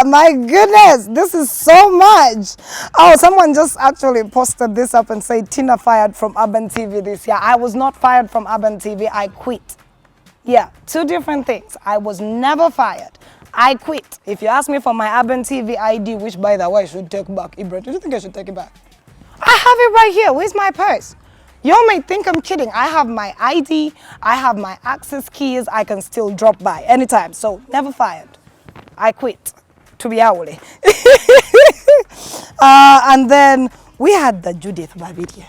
A: My goodness, this is so much. Oh, someone just actually posted this up and said Tinah fired from Urban TV this year. I was not fired from Urban TV, I quit. Yeah, two different things. I was never fired. I quit. If you ask me for my Urban TV ID, which by the way I should take back, Ibra, do you think I should take it back? I have it right here. Where's my purse? You may think I'm kidding. I have my ID, I have my access keys, I can still drop by anytime. So, never fired. I quit, to be hourly. And then we had the Judith Babidi.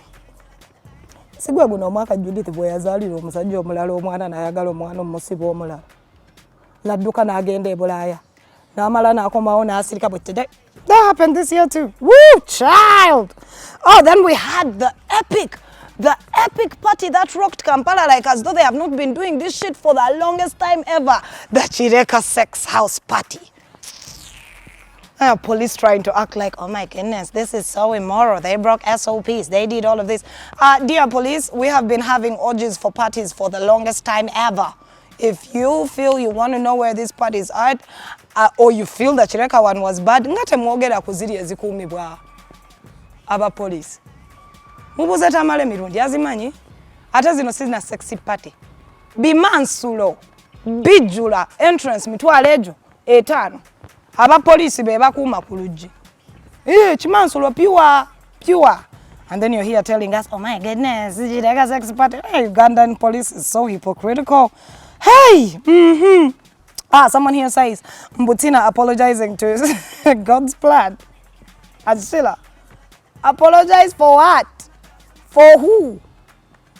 A: Sigwe guno mwaka Judith bwe yazalira omusajja omulala omwana n'ayagala omwana omusiba omulala. Ladduka n'agenda e Bulaaya. N'amala n'akomawo n'asirika bwe tede. That happened this year too. Woo, child! Oh, then we had the epic party that rocked Kampala like as though they have not been doing this shit for the longest time ever. The Chireka sex house party. Police trying to act like, oh my goodness, this is so immoral. They broke SOPs. They did all of this. Dear police, we have been having orgies for parties for the longest time ever. If you feel you want to know where these parties are, or you feel the Chireka one was bad, ngate mwogera kuziri ezikuumibwa aba police. Mubuze tamale mirundi azimanyi ate zino sina sexy party bimansulo bijula entrance mitwalo ejo 5 aba police be bakuuma ku luggi kimansulo pure and then you're here telling us, oh my goodness, sexy party. Hey, Ugandan police is so hypocritical. Hey, someone here says Tinah apologizing to God's plan. Adshila, apologize for what? For who?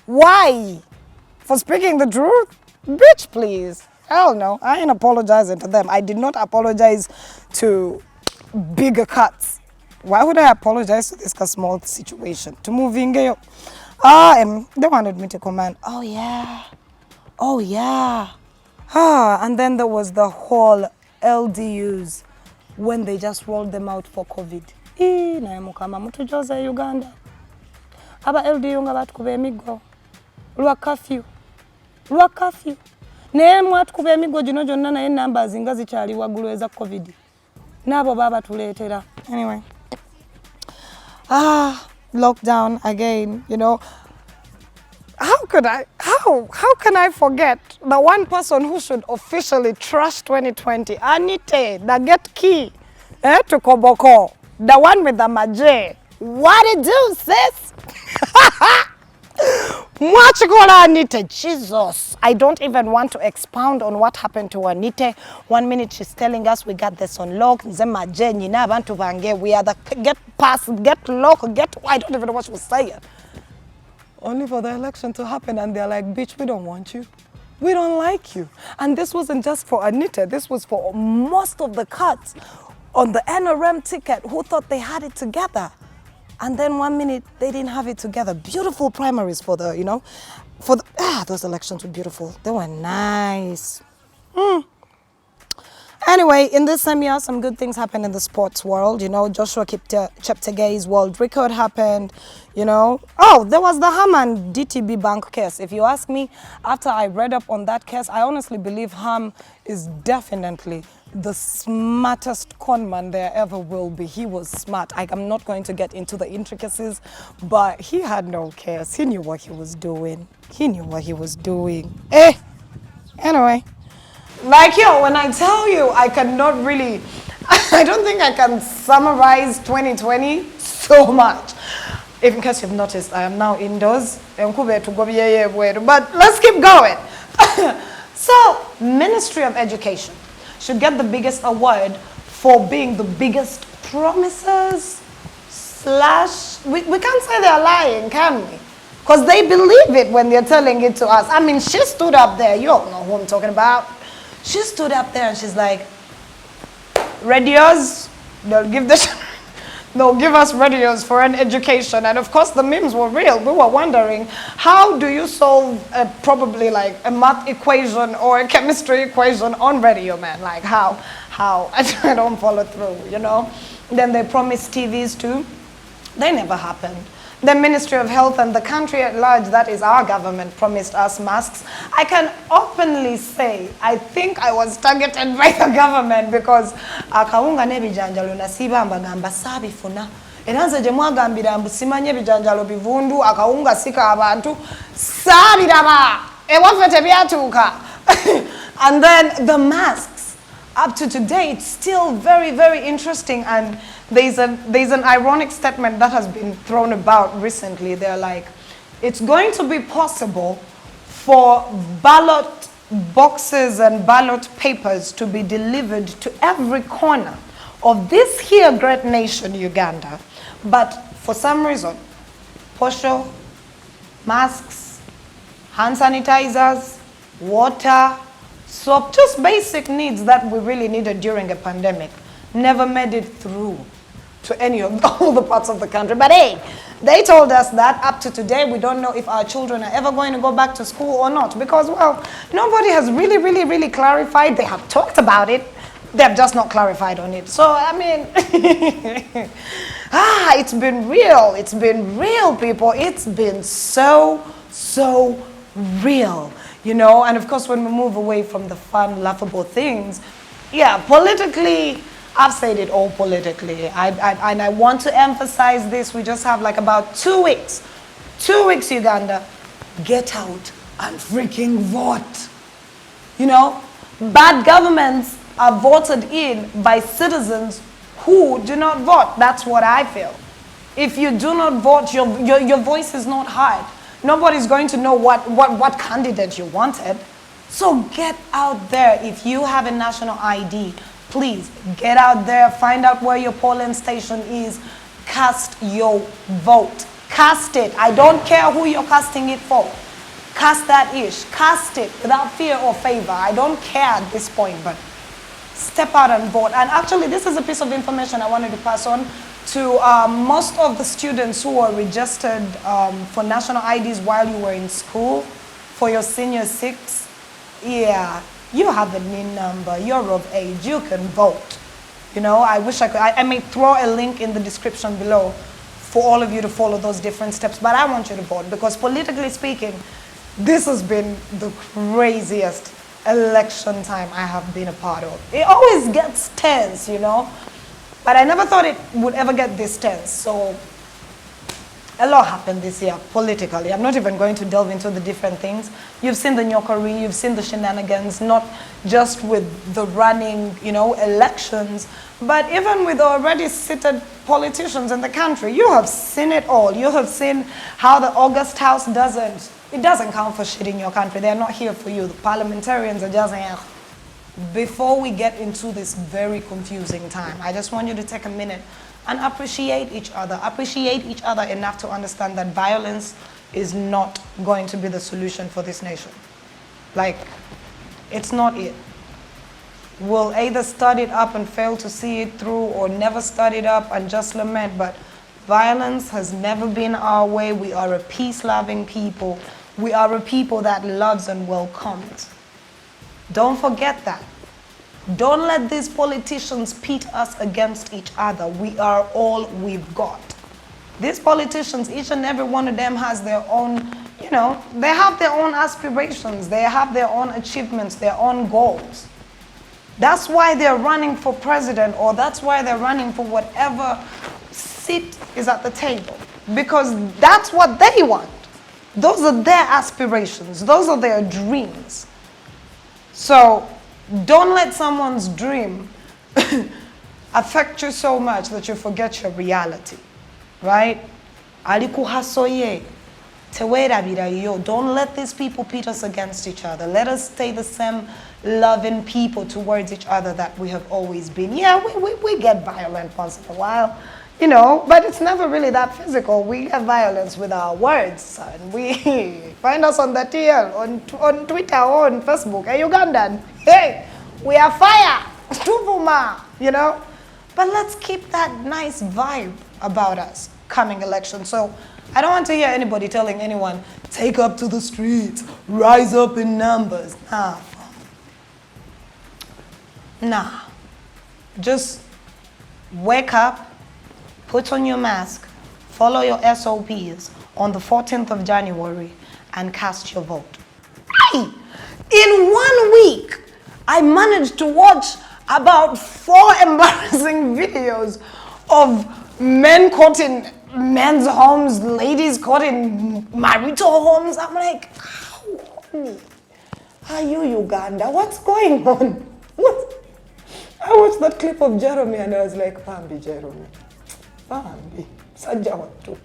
A: Why? For speaking the truth? Bitch, please. Hell no. I ain't apologizing to them. I did not apologize to bigger cuts. Why would I apologize to this small situation? To moving they wanted me to comment. Oh yeah. And then there was the whole LDUs when they just rolled them out for COVID. Na mukama mutujoza Uganda. Aba LDU nga batukuba emigo lwa curfew naye mwatukuba emigo gino gyonna naye numbers nga zikyali waggulu eza COVID nabo baba tuleetera. Anyway, lockdown again, how can I forget the one person who should officially trash 2020? Anite, the get key to Koboko, the one with the maje. What it do, sis? Mwachikola Anite, Jesus. I don't even want to expound on what happened to Anite. 1 minute she's telling us we got this on lock. Zema Jenny, Nabantu Vange, we are the get pass, get lock, get. I don't even know what she was saying. Only for the election to happen, and they're like, bitch, we don't want you. We don't like you. And this wasn't just for Anita, this was for most of the cuts on the NRM ticket who thought they had it together. And then 1 minute, they didn't have it together. Beautiful primaries for the, those elections were beautiful. They were nice. Anyway, in this same year, some good things happened in the sports world. Joshua Cheptegei's world record happened. Oh, there was the Ham and DTB Bank case. If you ask me, after I read up on that case, I honestly believe Ham is definitely the smartest conman there ever will be. He was smart. I'm not going to get into the intricacies, but he had no cares. He knew what he was doing. Anyway. When I tell you, I cannot really, I don't think I can summarize 2020 so much. If in case you've noticed, I am now indoors. But let's keep going. So, Ministry of Education should get the biggest award for being the biggest promises / we can't say they're lying, can we? Because they believe it when they're telling it to us. I mean, she stood up there. You all know who I'm talking about. She stood up there and she's like, radios, they'll give us radios for an education. And of course the memes were real. We were wondering, how do you solve probably like a math equation or a chemistry equation on radio, man? Like how? I don't follow through, Then they promised TVs too. They never happened. The Ministry of Health and the country at large, that is our government, promised us masks. I can openly say, I think I was targeted by the government because akawunga nebijanjalo nasibamba gamba sabifuna. Eranze je mwagambira mbusimanye bijanjalo bivundu akawunga sika abantu sabiraba ewafete byatuka. And then the masks, up to today, it's still very, very interesting. And there's an ironic statement that has been thrown about recently. They're like, it's going to be possible for ballot boxes and ballot papers to be delivered to every corner of this here great nation, Uganda. But for some reason, posho, masks, hand sanitizers, water, soap, just basic needs that we really needed during a pandemic, never made it through to any of all the parts of the country. But hey, they told us that up to today, we don't know if our children are ever going to go back to school or not, because, well, nobody has really clarified. They have talked about it. They have just not clarified on it. So, I mean, it's been real. It's been real, people. It's been so real, And of course, when we move away from the fun, laughable things, yeah, politically, I've said it all politically. And I want to emphasize this. We just have like about 2 weeks. 2 weeks, Uganda. Get out and freaking vote. Bad governments are voted in by citizens who do not vote. That's what I feel. If you do not vote, your voice is not heard. Nobody's going to know what candidate you wanted. So get out there. If you have a national ID, please get out there, find out where your polling station is, cast your vote. Cast it. I don't care who you're casting it for. Cast that ish. Cast it without fear or favor. I don't care at this point, but step out and vote. And actually, this is a piece of information I wanted to pass on to most of the students who were registered for national IDs while you were in school for your senior 6. Yeah. You have a NIN number, you're of age, you can vote. I wish I could. I may throw a link in the description below for all of you to follow those different steps, but I want you to vote because politically speaking, this has been the craziest election time I have been a part of. It always gets tense, but I never thought it would ever get this tense. So a lot happened this year politically. I'm not even going to delve into the different things. You've seen the nyokery, you've seen the shenanigans, not just with the running, elections, but even with already seated politicians in the country. You have seen it all. You have seen how the August House doesn't It doesn't count for shit in your country. They're not here for you. The parliamentarians are just here. Before we get into this very confusing time, I just want you to take a minute and appreciate each other. Appreciate each other enough to understand that violence is not going to be the solution for this nation. Like, it's not it. We'll either start it up and fail to see it through, or never start it up and just lament, but violence has never been our way. We are a peace-loving people. We are a people that loves and welcomes. Don't forget that. Don't let these politicians pit us against each other. We are all we've got. These politicians, each and every one of them has their own, you know, they have their own aspirations. They have their own achievements, their own goals. That's why they're running for president, or that's why they're running for whatever seat is at the table. Because that's what they want. Those are their aspirations. Those are their dreams. So don't let someone's dream affect you so much that you forget your reality, right? Don't let these people pit us against each other. Let us stay the same loving people towards each other that we have always been. Yeah, we get violent once in a while, you know, but it's never really that physical. We get violence with our words, son. We find us on the TL, on Twitter, or on Facebook. Hey, Ugandan, hey, we are fire, Tuvuma, you know. But let's keep that nice vibe about us coming election. So I don't want to hear anybody telling anyone, take up to the streets, rise up in numbers. Nah. Just wake up, put on your mask, follow your SOPs on the 14th of January, and cast your vote. Hey! In 1 week, I managed to watch about 4 embarrassing videos of men caught in men's homes, ladies caught in marital homes. I'm like, how are you, Uganda? What's going on? What? I watched that clip of Jeremy and I was like, Pambi Jeremy. Pambi. Sajawatu.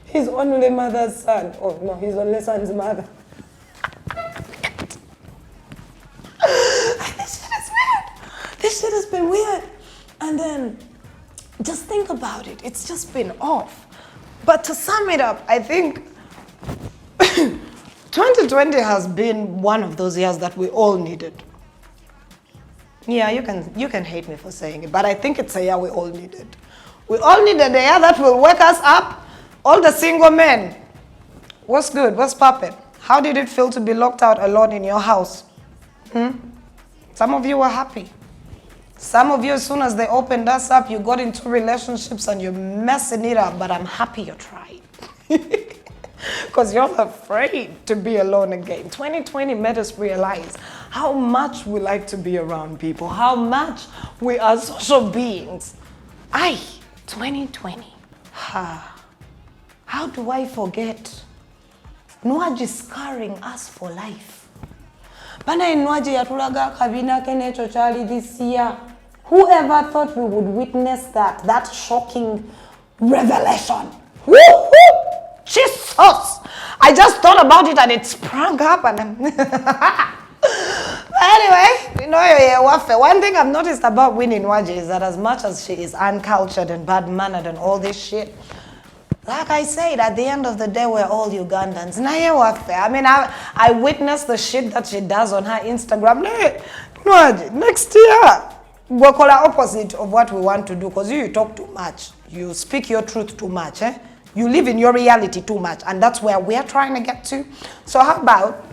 A: His only mother's son. Oh no, his only son's mother. This shit is weird. This shit has been weird. And then, just think about it. It's just been off. But to sum it up, I think 2020 has been one of those years that we all needed. Yeah, you can hate me for saying it, but I think it's a year we all needed. We all needed a year that will wake us up. All the single men. What's good? What's poppin'? How did it feel to be locked out alone in your house? Some of you were happy. Some of you, as soon as they opened us up, you got into relationships and you're messing it up, but I'm happy you tried. Because you're afraid to be alone again. 2020 made us realize how much we like to be around people, how much we are social beings. 2020. How do I forget? Nwaji scarring us for life. Bana Nwaji yatulaga kabina kenecho chali this year. Whoever thought we would witness that shocking revelation? Woo-hoo! Jesus! I just thought about it and it sprang up and anyway, you know, one thing I've noticed about Winnie Nwaji is that as much as she is uncultured and bad-mannered and all this shit, like I said, at the end of the day, we're all Ugandans. I mean, I witnessed the shit that she does on her Instagram. Nwaji, next year, we'll call her opposite of what we want to do, because you talk too much. You speak your truth too much, eh? You live in your reality too much, and that's where we're trying to get to. So how about,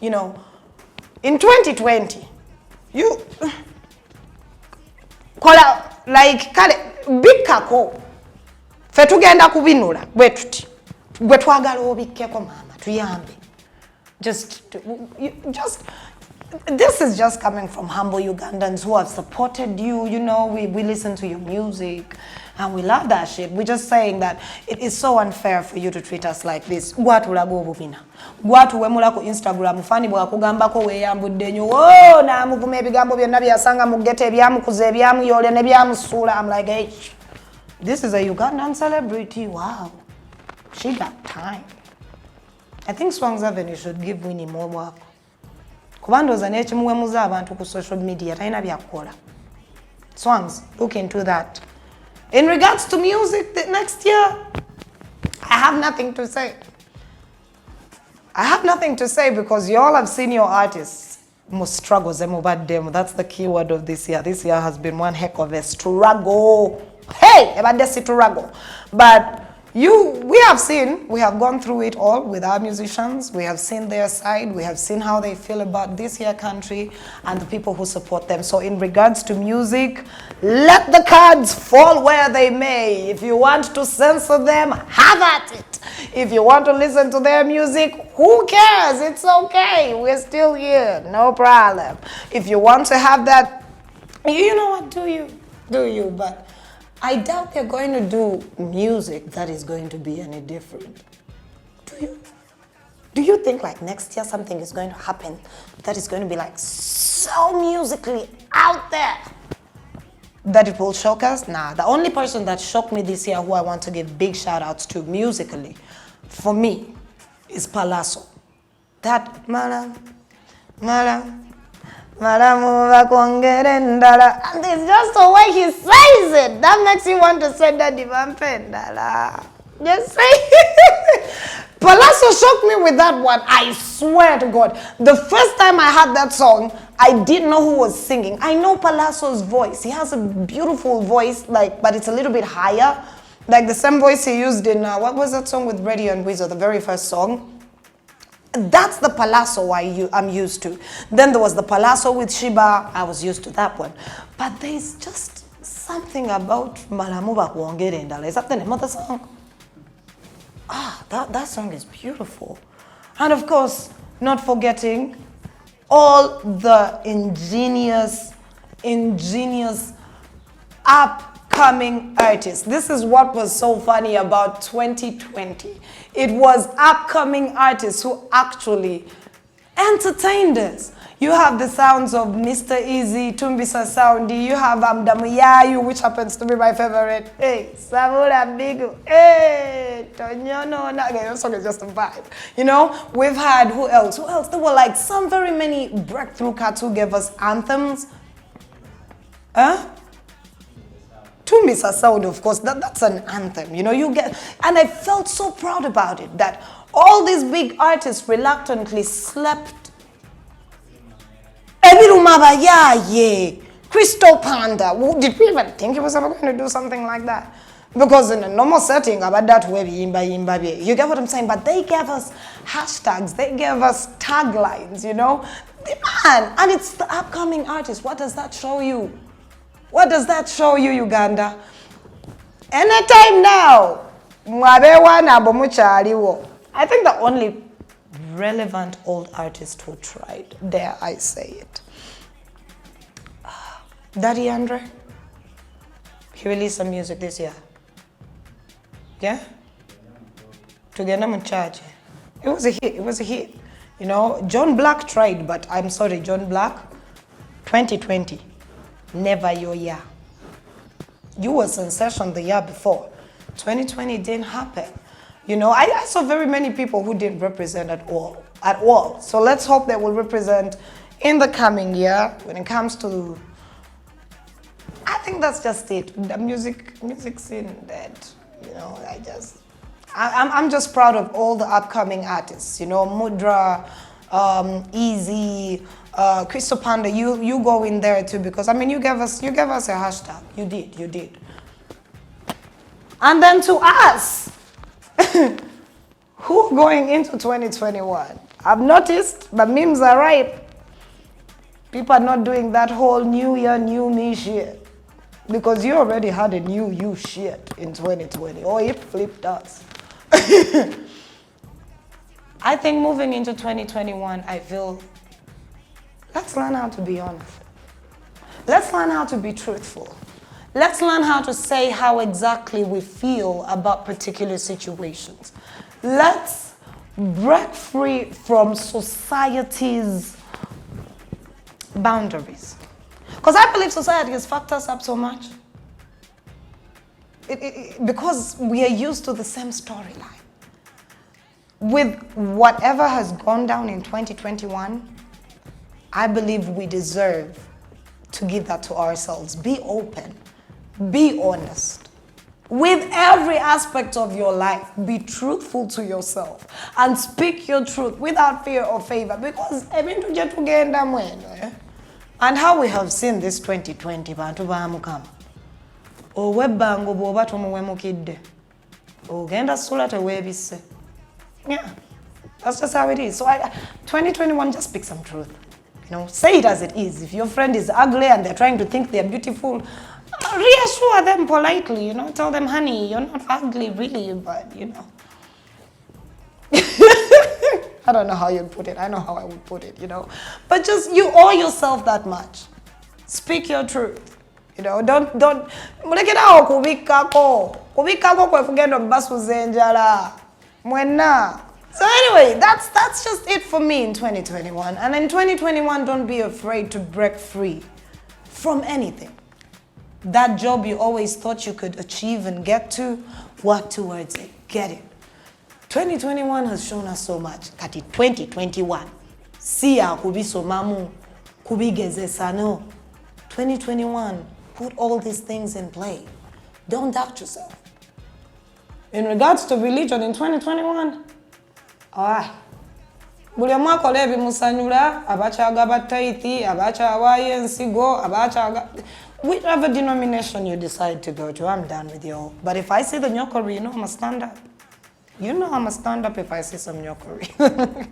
A: you know, in 2020, you call out, like, big kako. Fetugenda kubinula, wetuti. Gwetwagala obikkeko mama, tuyambe. Just, this is just coming from humble Ugandans who have supported you. You know, we listen to your music and we love that shit. We're just saying that it is so unfair for you to treat us like this. Gwatulaga obubina. Gwatuwemula ku Instagram fani bwakugambako weyambudde nnyo. Oh, namuvuma ebigambo byonna byasanga mu gete ebyamukuza ebyamuyole ne byamusuula. I'm like, hey, this is a Ugandan celebrity. Wow. She got time. I think Swang's Avenue should give Winnie more work. Kubandoza nekimuwemuza abantu ku social media talina byakukola. Swangs, look into that. In regards to music, the next year, I have nothing to say. I have nothing to say because you all have seen your artists. Most struggles, that's the key word of this year. This year has been one heck of a struggle. Hey, about the struggle. But we have gone through it all with our musicians. We have seen their side. We have seen how they feel about this here country and the people who support them. So in regards to music, let the cards fall where they may. If you want to censor them, have at it. If you want to listen to their music, who cares? It's okay. We're still here. No problem. If you want to have that, you know what, do you, but I doubt they're going to do music that is going to be any different. Do you? Do you think like next year something is going to happen that is going to be like so musically out there that it will shock us? Nah, the only person that shocked me this year who I want to give big shout outs to musically, for me, is Palazzo. That and it's just the way he says it that makes you want to say that Divampendala. Just say it. Palazzo shocked me with that one. I swear to God. The first time I heard that song, I didn't know who was singing. I know Palazzo's voice. He has a beautiful voice, but it's a little bit higher. Like the same voice he used in, what was that song with Reddy and Weezer, the very first song? That's the Palazzo I'm used to. Then there was the Palazzo with Shiba. I was used to that one. But there's just something about Malamuba Kuongerendala. Is that the name of the song? That song is beautiful. And of course, not forgetting all the ingenious upcoming artists. This is what was so funny about 2020. It was upcoming artists who actually entertained us. You have the sounds of Mr. Easy, Tumbisa Soundi. You have Damuyayu, which happens to be my favorite. Hey, Samura Bigu. Hey, Tonyono. That song is just a vibe. You know, we've had, who else? There were like some very many breakthrough cats who gave us anthems. Tumbisa Sound, of course, that's an anthem, you know, and I felt so proud about it, that all these big artists reluctantly slept. Crystal Panda, did we even think he was ever going to do something like that? Because in a normal setting, about that way, you get what I'm saying? But they gave us hashtags, they gave us taglines, you know? Man, and it's the upcoming artists. What does that show you? What does that show you, Uganda? Anytime now, I think the only relevant old artist who tried, dare I say it, Daddy Andre, he released some music this year. Yeah? Tugenda Muchache. It was a hit. You know, John Black tried, but I'm sorry, John Black, 2020. Never your year. You were sensation the year before. 2020 didn't happen. You know, I saw very many people who didn't represent at all. So let's hope they will represent in the coming year when it comes to, I think that's just it. The music scene that, you know, I'm just proud of all the upcoming artists. You know, Mudra, Easy, Crystal Panda, you go in there too, because I mean you gave us a hashtag. You did. And then to us, who going into 2021? I've noticed, but memes are ripe. People are not doing that whole new year, new me shit. Because you already had a new you shit in 2020. Or it flipped us. I think moving into 2021, I feel, let's learn how to be honest. Let's learn how to be truthful. Let's learn how to say how exactly we feel about particular situations. Let's break free from society's boundaries. Because I believe society has fucked us up so much. Because we are used to the same storyline. with whatever has gone down in 2021, I believe we deserve to give that to ourselves. Be open, be honest. With every aspect of your life, be truthful to yourself and speak your truth without fear or favor. Because and how we have seen this 2020, bantu bamukama. Owebbango bwoba tumuwemukidde. Ogenda sula tewebisse. Yeah, that's just how it is. So 2021, just speak some truth. You know, say it as it is. If your friend is ugly and they're trying to think they're beautiful, reassure them politely, you know, tell them, honey, you're not ugly really, but you know. I don't know how you'd put it. I know how I would put it, you know. But just, you owe yourself that much. Speak your truth. You know, don't mulekerawo kubikako kwe kugenda basuza enjala mwena. So anyway, that's just it for me in 2021. And in 2021, don't be afraid to break free from anything. That job you always thought you could achieve and get to, work towards it, get it. 2021 has shown us so much. Kati 2021, siya kubiso mamu, kubigeze sano. 2021, put all these things in play. Don't doubt yourself. In regards to religion in 2021, buli omu akola ebimusanyula, abakyaga batayithi, abakyawayo ensigo, abakyaga whichever denomination you decide to go to, I'm done with you all. But if I see the nyokori, you know I'm a stand up. You know I'm a stand up if I see some nyokori.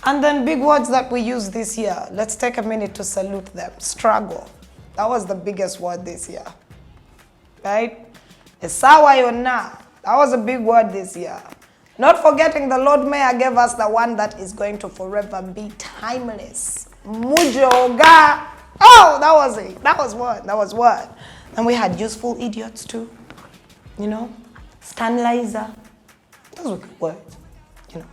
A: And then big words that we use this year. Let's take a minute to salute them. Struggle. That was the biggest word this year. Right? Esawa yona. That was a big word this year. Not forgetting the Lord Mayor gave us the one that is going to forever be timeless. Mujoga. Oh, that was it. That was what? That was what? And we had useful idiots too. You know? Stanlizer. Those were good words. You know?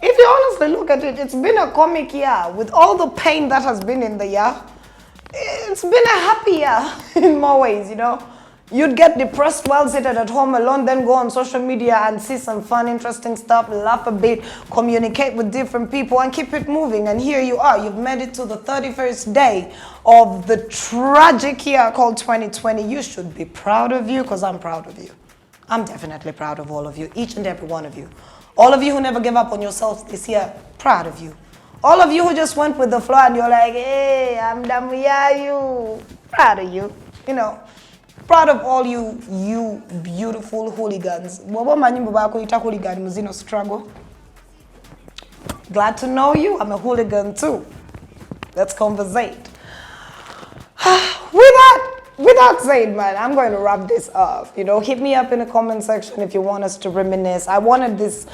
A: If you honestly look at it, it's been a comic year. With all the pain that has been in the year, it's been a happy year in more ways, you know? You'd get depressed while seated at home alone, then go on social media and see some fun, interesting stuff, laugh a bit, communicate with different people, and keep it moving. And here you are. You've made it to the 31st day of the tragic year called 2020. You should be proud of you, because I'm proud of you. I'm definitely proud of all of you, each and every one of you. All of you who never gave up on yourselves this year, proud of you. All of you who just went with the flow and you're like, hey, I'm done with you. Proud of you, you know. Proud of all you beautiful hooligans. Hooligan muzino struggle. Glad to know you. I'm a hooligan too. Let's conversate. With that said, man, I'm going to wrap this up. You know, hit me up in the comment section if you want us to reminisce. I wanted this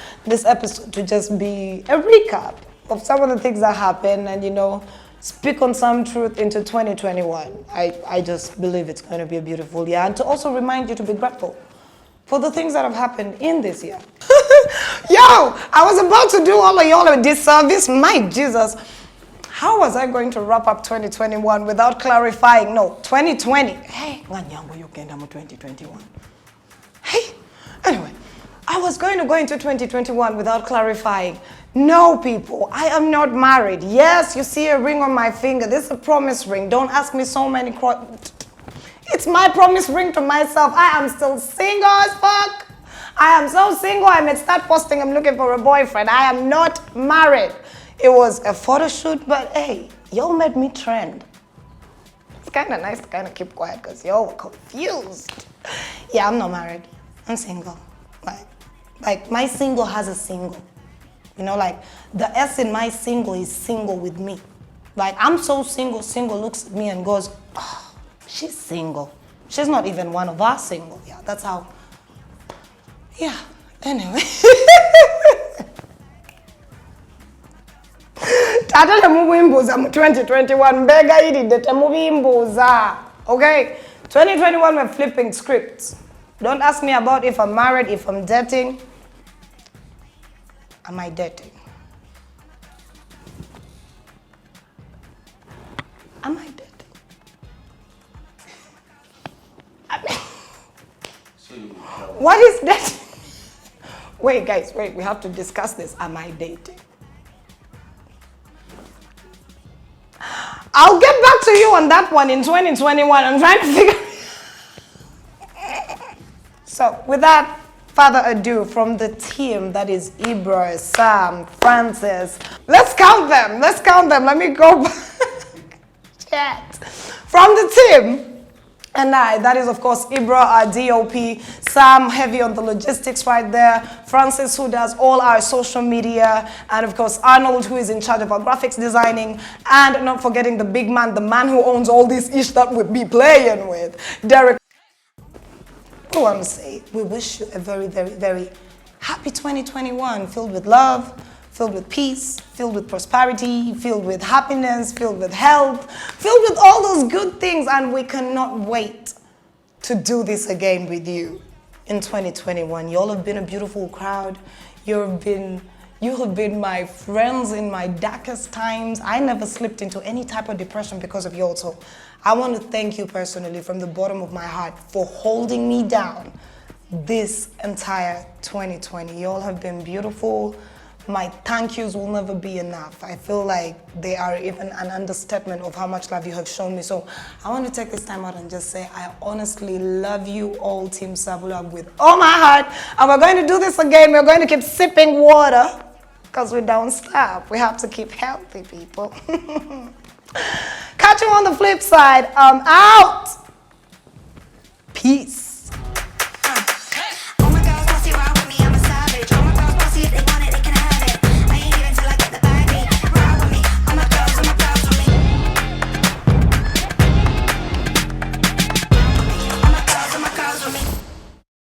A: episode to just be a recap of some of the things that happened and, you know, speak on some truth into 2021. I just believe it's going to be a beautiful year. And to also remind you to be grateful for the things that have happened in this year. Yo, I was about to do all of y'all a disservice. My Jesus. How was I going to wrap up 2021 without clarifying? No, 2020. Hey, 2021. Hey, anyway, I was going to go into 2021 without clarifying. No, people, I am not married. Yes, you see a ring on my finger. This is a promise ring. Don't ask me so many questions. It's my promise ring to myself. I am still single as fuck. I am so single, I may start posting I'm looking for a boyfriend. I am not married. It was a photo shoot, but hey, y'all made me trend. It's kind of nice to kind of keep quiet because y'all were confused. Yeah, I'm not married. I'm single. Like my single has a single. You know, like the S in my single is single with me. Like I'm so single, single looks at me and goes, oh, she's single. She's not even one of our single. Yeah, that's how. Yeah, anyway. Tata temubimbuza mu 2021 mbega iride temubimbuza. Okay? 2021 we're flipping scripts. Don't ask me about if I'm married, if I'm dating. Am I dating? Am I dating? What is dating? Wait, guys, wait, we have to discuss this. Am I dating? I'll get back to you on that one in 2021. I'm trying to figure. So, without further ado, from the team that is Ibra, Sam, Francis, let's count them. Let's count them. Let me go back. Chat. From the team. And that is of course Ibra, our DOP, Sam, heavy on the logistics right there, Francis, who does all our social media, and of course Arnold, who is in charge of our graphics designing, and not forgetting the big man, the man who owns all this ish that we'll be playing with, Derek. I want to say, we wish you a very, very, very happy 2021, filled with love, filled with peace, filled with prosperity, filled with happiness, filled with health, filled with all those good things. And we cannot wait to do this again with you in 2021. You all have been a beautiful crowd. You have been my friends in my darkest times. I never slipped into any type of depression because of you all. So I want to thank you personally from the bottom of my heart for holding me down this entire 2020. You all have been beautiful. My thank yous will never be enough. I feel like they are even an understatement of how much love you have shown me. So I want to take this time out and just say I honestly love you all, Team Savula, with all my heart. And we're going to do this again. We're going to keep sipping water because we don't stop. We have to keep healthy, people. Catch you on the flip side. I'm out. Peace.